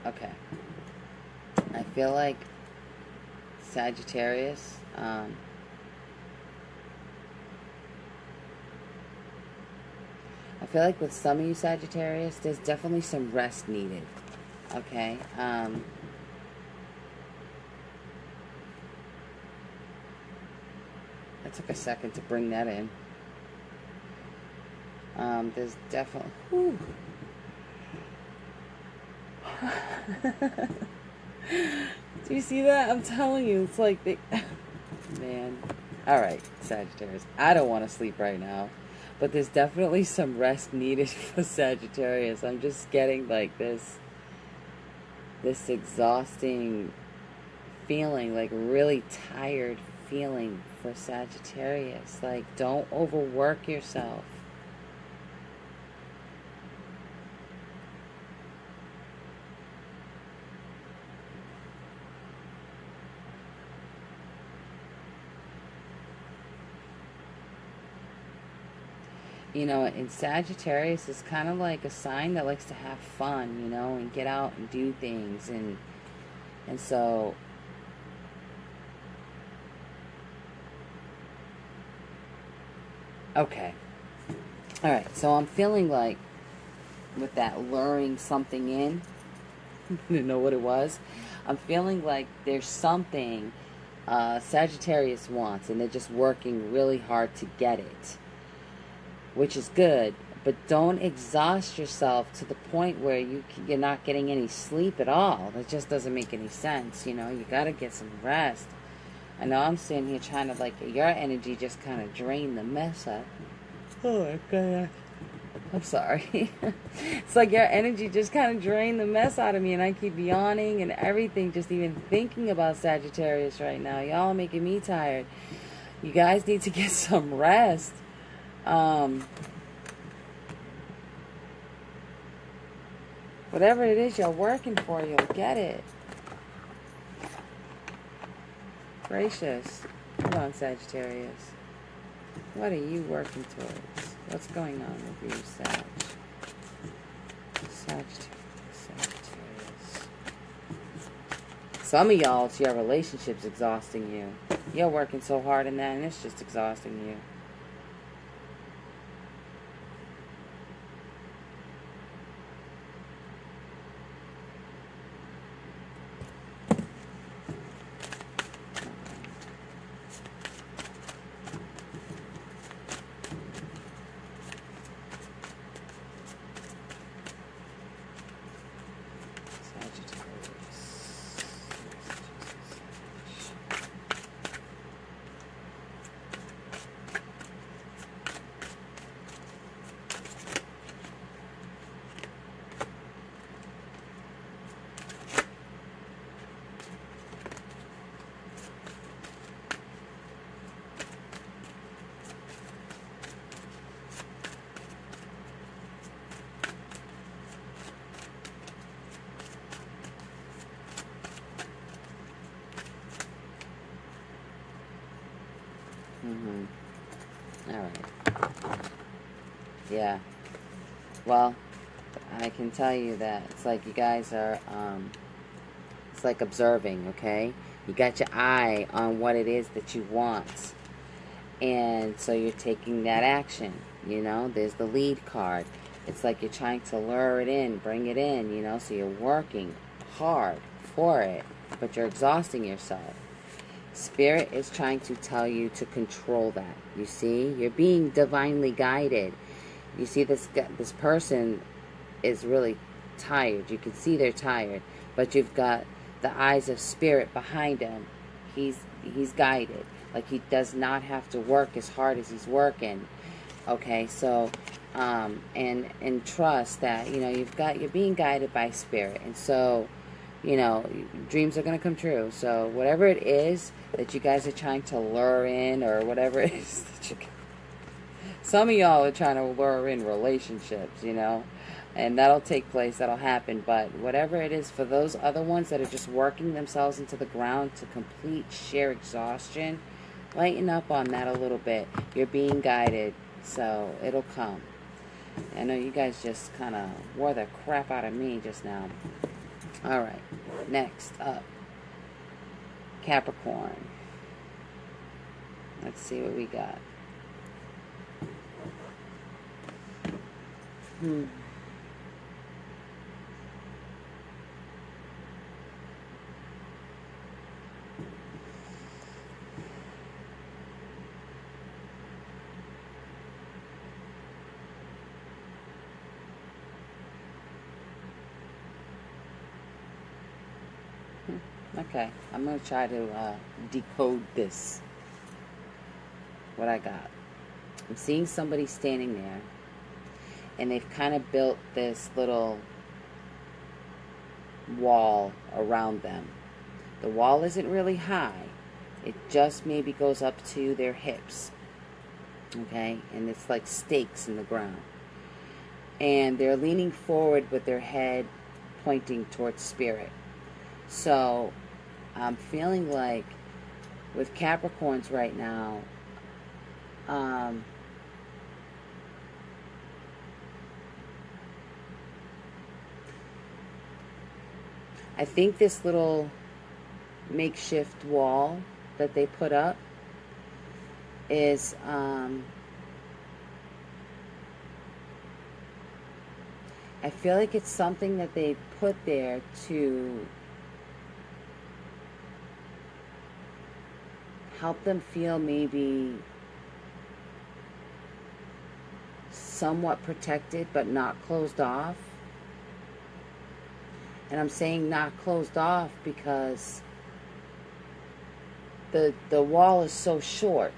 A: on. Okay. I feel like Sagittarius, I feel like with some of you Sagittarius, there's definitely some rest needed. Okay? That took a second to bring that in. There's definitely... Whew. Do you see that? I'm telling you, it's like they... Man. All right, Sagittarius. I don't want to sleep right now, but there's definitely some rest needed for Sagittarius. I'm just getting like this exhausting feeling, like really tired feeling for Sagittarius. Like, don't overwork yourself. You know, and Sagittarius is kind of like a sign that likes to have fun, you know, and get out and do things. And so, okay. All right. So I'm feeling like with that luring something in, I didn't know what it was. I'm feeling like there's something Sagittarius wants, and they're just working really hard to get it, which is good. But don't exhaust yourself to the point where you're not getting any sleep at all. That just doesn't make any sense. You know, you got to get some rest. I know I'm sitting here trying to, like, your energy just kind of drain the mess up. Oh my God. I'm sorry. It's like your energy just kind of drained the mess out of me, and I keep yawning and everything, just even thinking about Sagittarius right now. Y'all making me tired. You guys need to get some rest. Whatever it is you're working for, you'll get it. Gracious. Hold on, Sagittarius. What are you working towards? What's going on with you, Sagittarius. Some of y'all, it's your relationship's exhausting you. You're working so hard in that, and it's just exhausting you. All right. Yeah. Well, I can tell you that it's like you guys are, it's like observing, okay? You got your eye on what it is that you want. And so you're taking that action, you know? There's the lead card. It's like you're trying to lure it in, bring it in, you know? So you're working hard for it, but you're exhausting yourself. Spirit is trying to tell you to control that. You see? You're being divinely guided. You see this person is really tired. You can see they're tired. But you've got the eyes of Spirit behind him. He's guided. Like, he does not have to work as hard as he's working. Okay, so and trust that, you know, you're being guided by Spirit. And so, you know, dreams are going to come true. So whatever it is that you guys are trying to lure in, or whatever it is that some of y'all are trying to lure in relationships, you know, and that'll take place, that'll happen. But whatever it is for those other ones that are just working themselves into the ground to complete sheer exhaustion, lighten up on that a little bit. You're being guided, so it'll come. I know you guys just kind of wore the crap out of me just now. All right, next up, Capricorn. Let's see what we got. Okay, I'm going to try to decode this. what I got. I'm seeing somebody standing there, and they've kind of built this little wall around them. The wall isn't really high. It just maybe goes up to their hips. Okay? And it's like stakes in the ground. And they're leaning forward with their head pointing towards spirit. So I'm feeling like with Capricorns right now, I think this little makeshift wall that they put up is I feel like it's something that they put there to help them feel maybe somewhat protected but not closed off. And I'm saying not closed off because the wall is so short,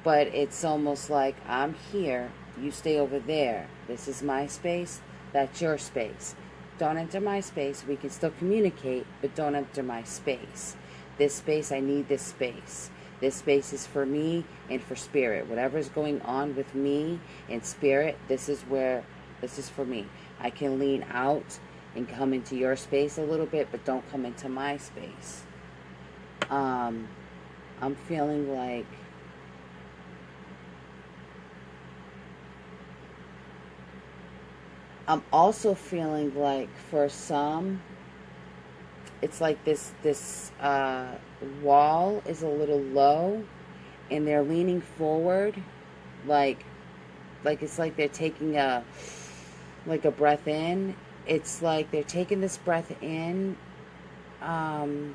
A: but it's almost like I'm here, you stay over there. This is my space, that's your space. Don't enter my space. We can still communicate, but don't enter my space. This space, I need this space. This space is for me and for spirit. Whatever's going on with me and spirit, this is for me. I can lean out and come into your space a little bit, but don't come into my space. I'm feeling like I'm also feeling like for some, it's like this wall is a little low, and they're leaning forward, like it's like they're taking a breath in. It's like they're taking this breath in, kind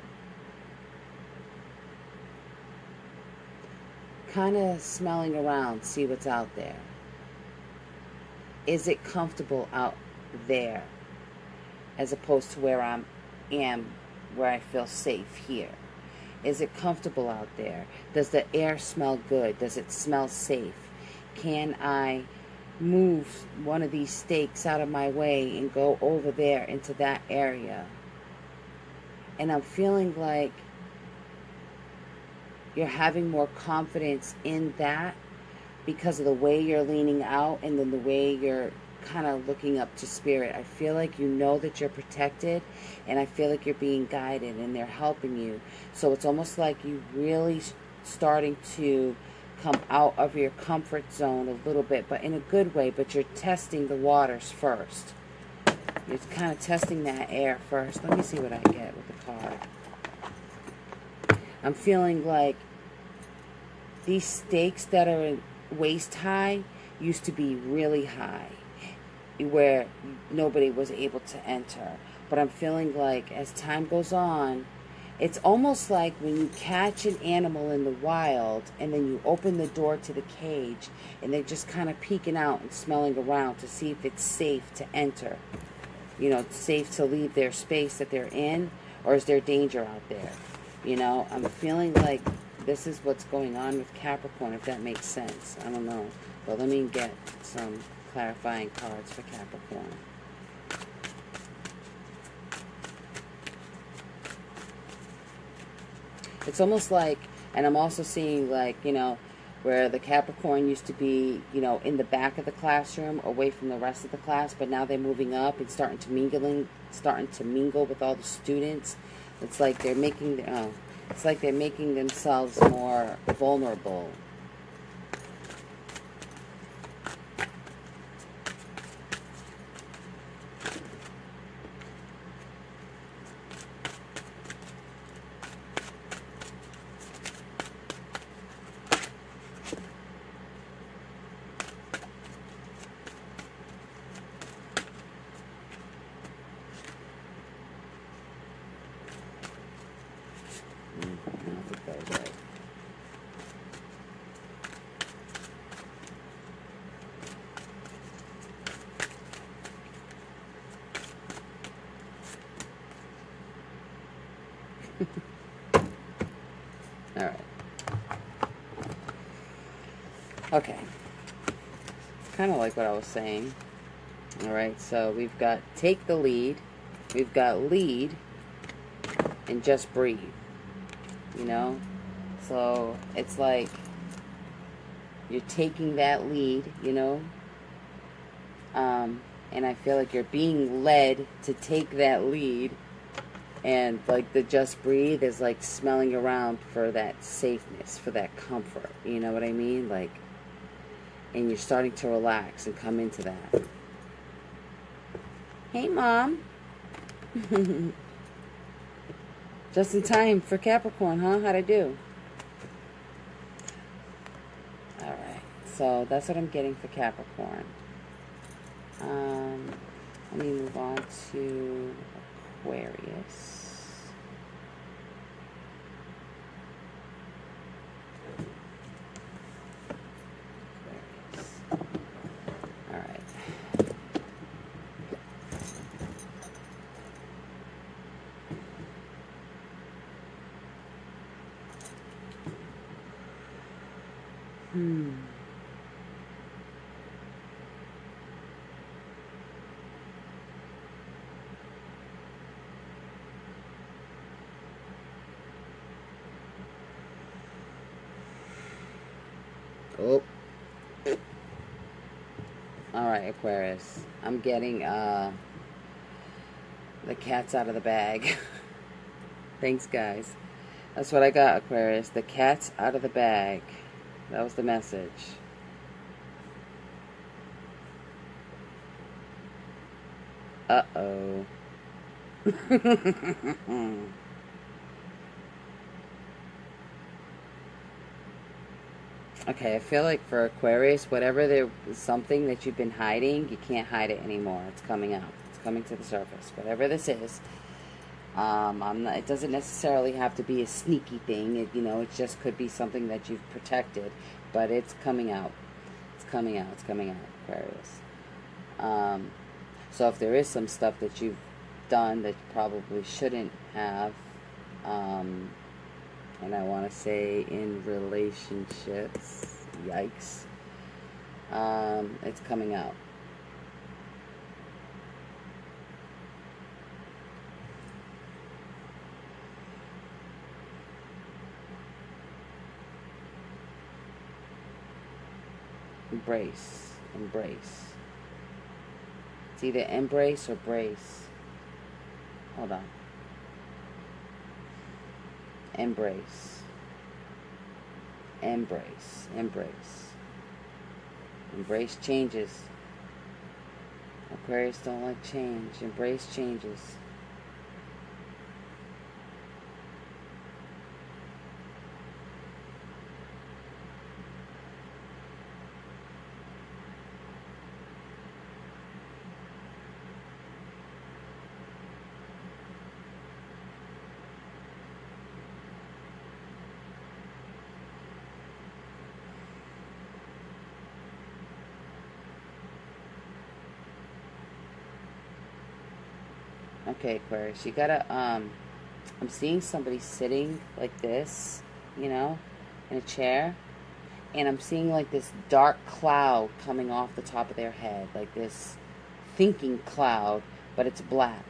A: of smelling around, see what's out there. Is it comfortable out there as opposed to where I am, where I feel safe here? Is it comfortable out there? Does the air smell good? Does it smell safe? Can I move one of these stakes out of my way and go over there into that area? And I'm feeling like you're having more confidence in that because of the way you're leaning out and then the way you're kind of looking up to spirit. I feel like you know that you're protected, and I feel like you're being guided and they're helping you. So it's almost like you really starting to come out of your comfort zone a little bit, but in a good way, but you're testing the waters first. You're kind of testing that air first. Let me see what I get with the card. I'm feeling like these stakes that are waist high used to be really high, where nobody was able to enter. But I'm feeling like as time goes on, it's almost like when you catch an animal in the wild and then you open the door to the cage and they're just kind of peeking out and smelling around to see if it's safe to enter. You know, safe to leave their space that they're in, or is there danger out there? You know, I'm feeling like this is what's going on with Capricorn, if that makes sense. I don't know. But let me get some clarifying cards for Capricorn. It's almost like, and I'm also seeing like, you know, where the Capricorn used to be, you know, in the back of the classroom, away from the rest of the class, but now they're moving up and starting to mingle with all the students. It's like they're making themselves more vulnerable. Okay. Kind of like what I was saying. Alright, so we've got take the lead. We've got lead. And just breathe. You know? So, it's like you're taking that lead, you know? And I feel like you're being led to take that lead. And like the just breathe is like smelling around for that safeness, for that comfort. You know what I mean? Like, and you're starting to relax and come into that. Hey, Mom. Just in time for Capricorn, huh? How'd I do? Alright, so that's what I'm getting for Capricorn. Let me move on to Aquarius. Alright. Oh. Alright, Aquarius. I'm getting the cat's out of the bag. Thanks, guys. That's what I got, Aquarius. The cat's out of the bag. That was the message. Uh-oh. Okay, I feel like for Aquarius, whatever there is something that you've been hiding, you can't hide it anymore. It's coming out. It's coming to the surface. Whatever this is. It doesn't necessarily have to be a sneaky thing. It just could be something that you've protected. But it's coming out. It's coming out. It's coming out, Aquarius. So if there is some stuff that you've done that you probably shouldn't have, and I want to say in relationships, yikes, it's coming out. Embrace, embrace. It's either embrace or brace. Hold on. Embrace. Embrace. Embrace. Embrace changes. Aquarius don't like change. Embrace changes. Okay, Aquarius, you gotta, I'm seeing somebody sitting like this, in a chair, and I'm seeing like this dark cloud coming off the top of their head, like this thinking cloud, but it's black.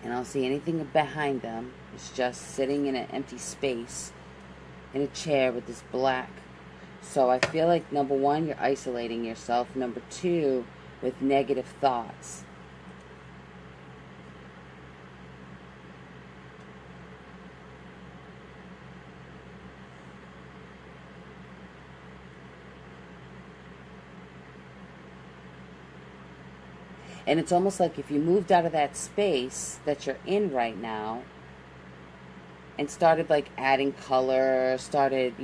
A: And I don't see anything behind them. It's just sitting in an empty space in a chair with this black. So I feel like, number one, you're isolating yourself. Number two, with negative thoughts. And it's almost like if you moved out of that space that you're in right now and started like adding color, started,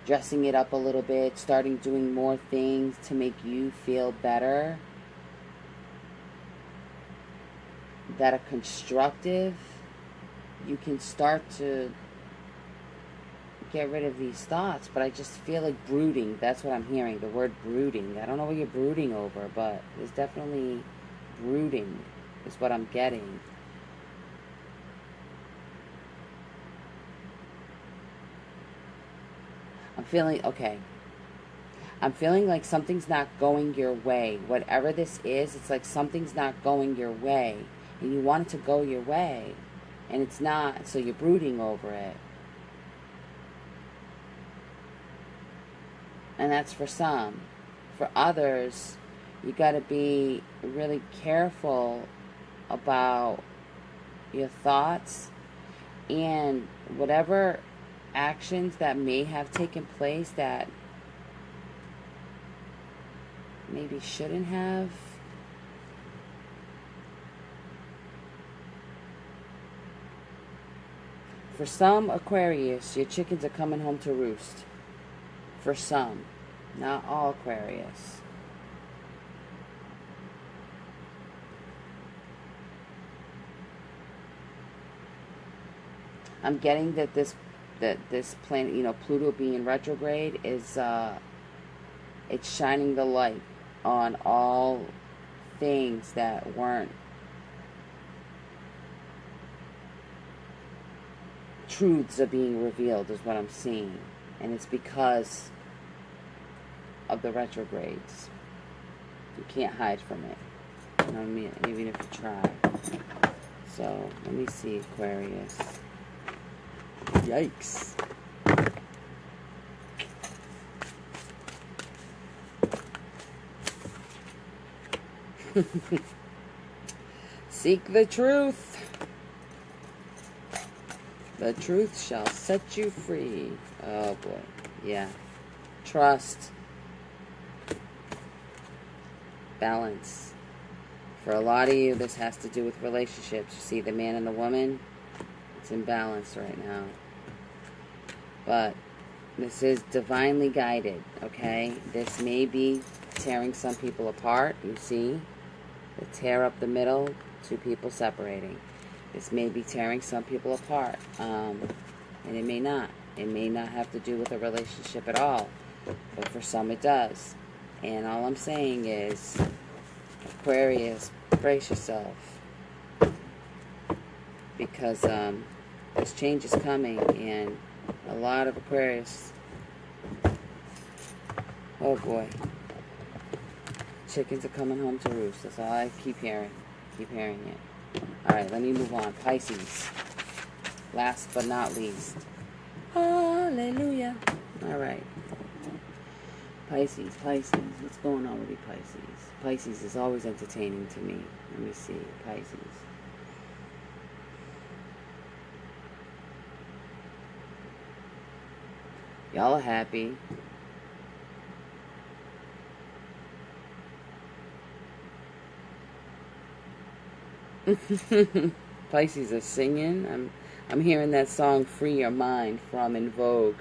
A: dressing it up a little bit, starting doing more things to make you feel better, that are constructive, you can start to get rid of these thoughts. But I just feel like brooding. That's what I'm hearing, the word brooding. I don't know what you're brooding over, but there's definitely brooding is what I'm getting. I'm feeling, okay, I'm feeling like something's not going your way. Whatever this is, it's like something's not going your way. And you want it to go your way. And it's not, so you're brooding over it. And that's for some. For others, you got to be really careful about your thoughts and whatever actions that may have taken place that maybe shouldn't have. For some Aquarius, your chickens are coming home to roost. For some, not all Aquarius. I'm getting that this planet, you know, Pluto being retrograde is it's shining the light on all things that weren't truths are being revealed, is what I'm seeing. And it's because of the retrogrades. You can't hide from it. You know what I mean? Even if you try. So, let me see, Aquarius. Yikes. Seek the truth. The truth shall set you free. Oh boy. Yeah. Trust. Balance. For a lot of you, this has to do with relationships. You see the man and the woman? It's imbalanced right now. But this is divinely guided, okay? This may be tearing some people apart. You see? The tear up the middle, two people separating. This may be tearing some people apart. And it may not. It may not have to do with a relationship at all. But for some it does. And all I'm saying is, Aquarius, brace yourself. Because this change is coming. And a lot of Aquarius, oh boy, chickens are coming home to roost. That's all I keep hearing. Keep hearing it. Alright, let me move on. Pisces. Last but not least. Hallelujah. Alright. Pisces. What's going on with you, Pisces? Pisces is always entertaining to me. Let me see. Pisces. Y'all are happy. Pisces are singing. I'm hearing that song "Free Your Mind" from In Vogue.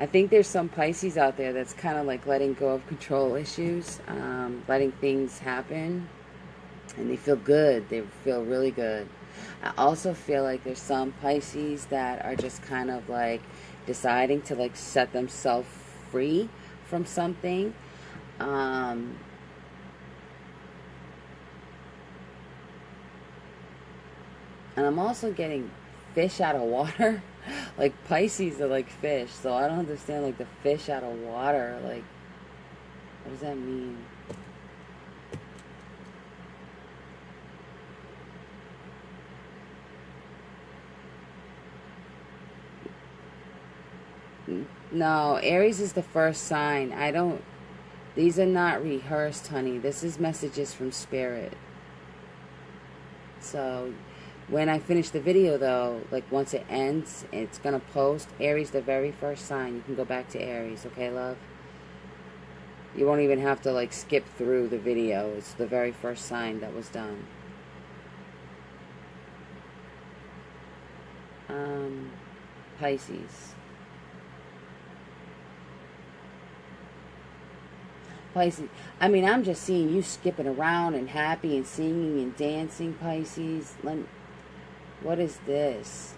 A: I think there's some Pisces out there that's kind of like letting go of control issues, letting things happen, and they feel good. They feel really good. I also feel like there's some Pisces that are just kind of like deciding to like set themselves free from something. And I'm also getting fish out of water. Like Pisces are like fish, so I don't understand like the fish out of water. Like, what does that mean? No, Aries is the first sign. These are not rehearsed, honey. This is messages from Spirit. So when I finish the video, though, like once it ends, it's going to post. Aries, the very first sign. You can go back to Aries, okay, love? You won't even have to, like, skip through the video. It's the very first sign that was done. Pisces. Pisces. I mean, I'm just seeing you skipping around and happy and singing and dancing, Pisces. What is this?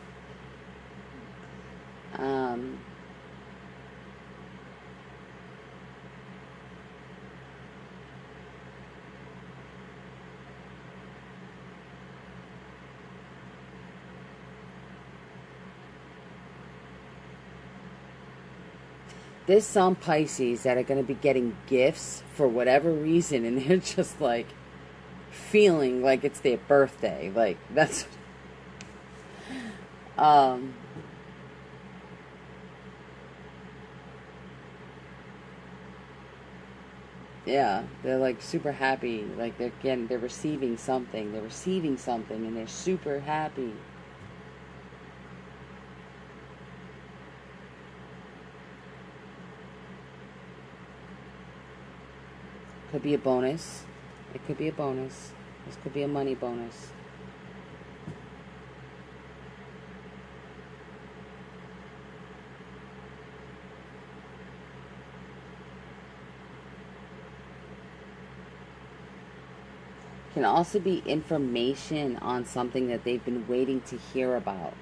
A: There's some Pisces that are going to be getting gifts for whatever reason, and they're just like feeling like it's their birthday. Like, that's yeah, they're like super happy. Like they're receiving something. They're receiving something, and they're super happy. Could be a bonus. It could be a bonus. This could be a money bonus. Can also be information on something that they've been waiting to hear about.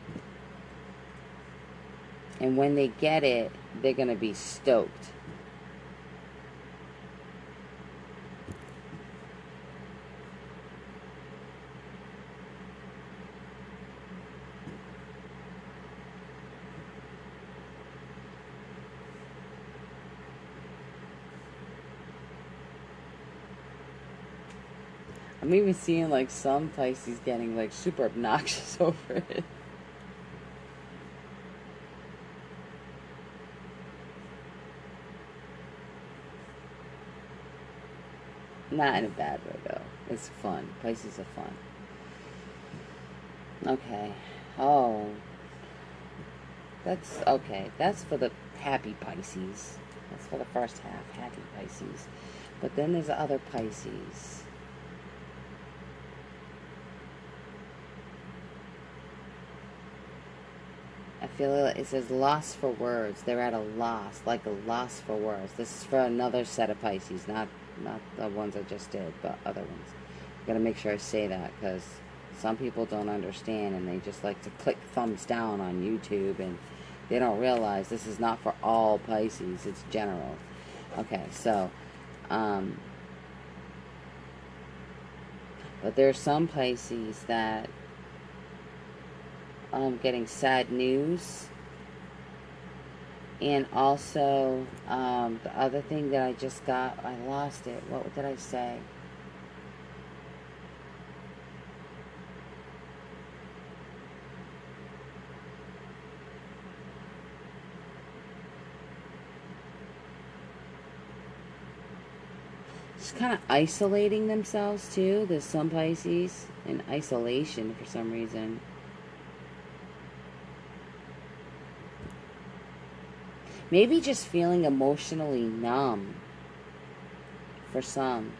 A: And when they get it, they're going to be stoked. I'm even seeing like some Pisces getting like super obnoxious over it. Not in a bad way though. It's fun. Pisces are fun. Okay. Oh. That's okay. That's for the happy Pisces. That's for the first half. Happy Pisces. But then there's other Pisces. I feel it says loss for words. They're at a loss, like a loss for words. This is for another set of Pisces, not the ones I just did, but other ones. I'm going to make sure I say that because some people don't understand and they just like to click thumbs down on YouTube and they don't realize this is not for all Pisces. It's general. Okay, so, but there are some Pisces that getting sad news, and also the other thing that I just got, I lost it. What did I say? Just kind of isolating themselves too. There's some Pisces in isolation for some reason. Maybe just feeling emotionally numb for some.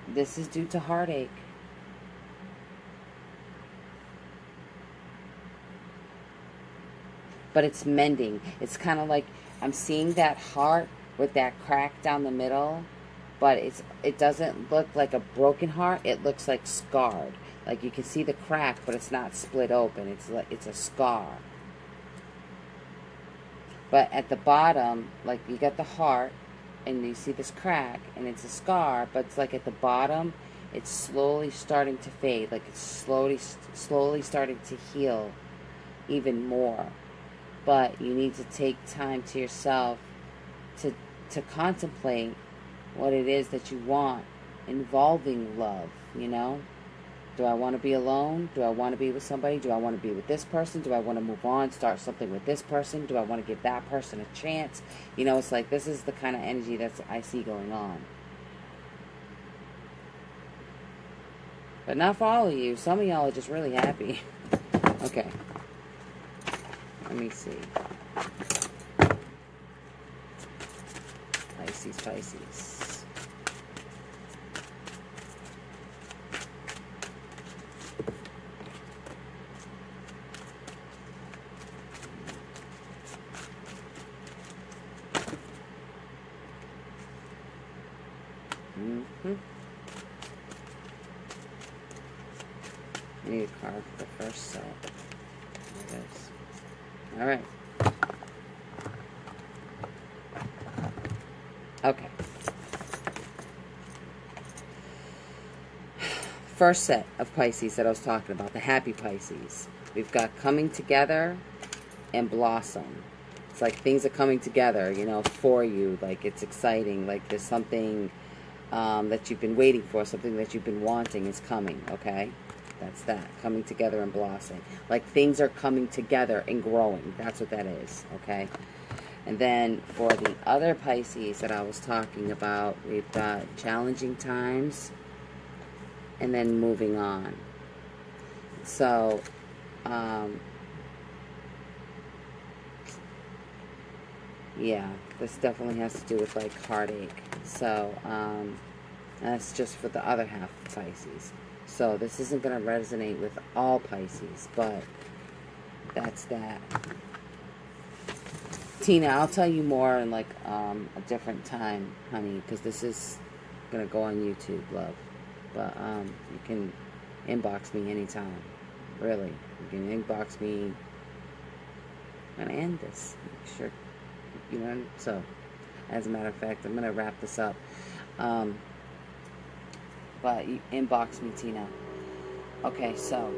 A: This is due to heartache. But it's mending. It's kind of like I'm seeing that heart with that crack down the middle, but it doesn't look like a broken heart. It looks like scarred. Like you can see the crack, but it's not split open. It's a scar. But at the bottom, like you got the heart, and you see this crack, and it's a scar. But it's like at the bottom, it's slowly starting to fade. Like it's slowly starting to heal even more. But you need to take time to yourself to contemplate what it is that you want involving love, you know? Do I want to be alone? Do I want to be with somebody? Do I want to be with this person? Do I want to move on, start something with this person? Do I want to give that person a chance? You know, it's like this is the kind of energy that I see going on. But not for all of you. Some of y'all are just really happy. Okay. Let me see. Pisces. I need a card for the first set. There it is. All right. Okay. First set of Pisces that I was talking about, the happy Pisces. We've got coming together and blossom. It's like things are coming together, you know, for you. Like it's exciting. Like there's something that you've been waiting for, something that you've been wanting is coming, okay? That's that, coming together and blossoming. Like things are coming together and growing. That's what that is, okay? And then for the other Pisces that I was talking about, we've got challenging times and then moving on. So, yeah, this definitely has to do with like heartache. So, that's just for the other half of Pisces. So this isn't going to resonate with all Pisces, but that's that. Tina, I'll tell you more in like a different time, honey, because this is going to go on YouTube, love. But you can inbox me anytime. Really. You can inbox me. I'm going to end this. Sure. You know, so as a matter of fact, I'm going to wrap this up. But you inbox me, Tina. Okay, so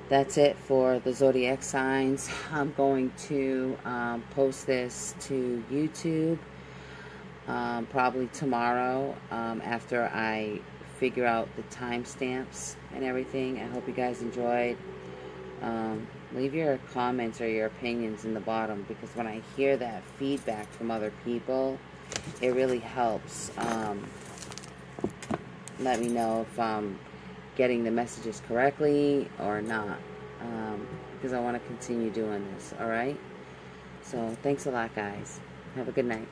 A: that's it for the zodiac signs. I'm going to post this to YouTube probably tomorrow after I figure out the timestamps and everything. I hope you guys enjoyed. Leave your comments or your opinions in the bottom, because when I hear that feedback from other people, it really helps. Let me know if I'm getting the messages correctly or not, because I want to continue doing this, alright? So, thanks a lot, guys. Have a good night.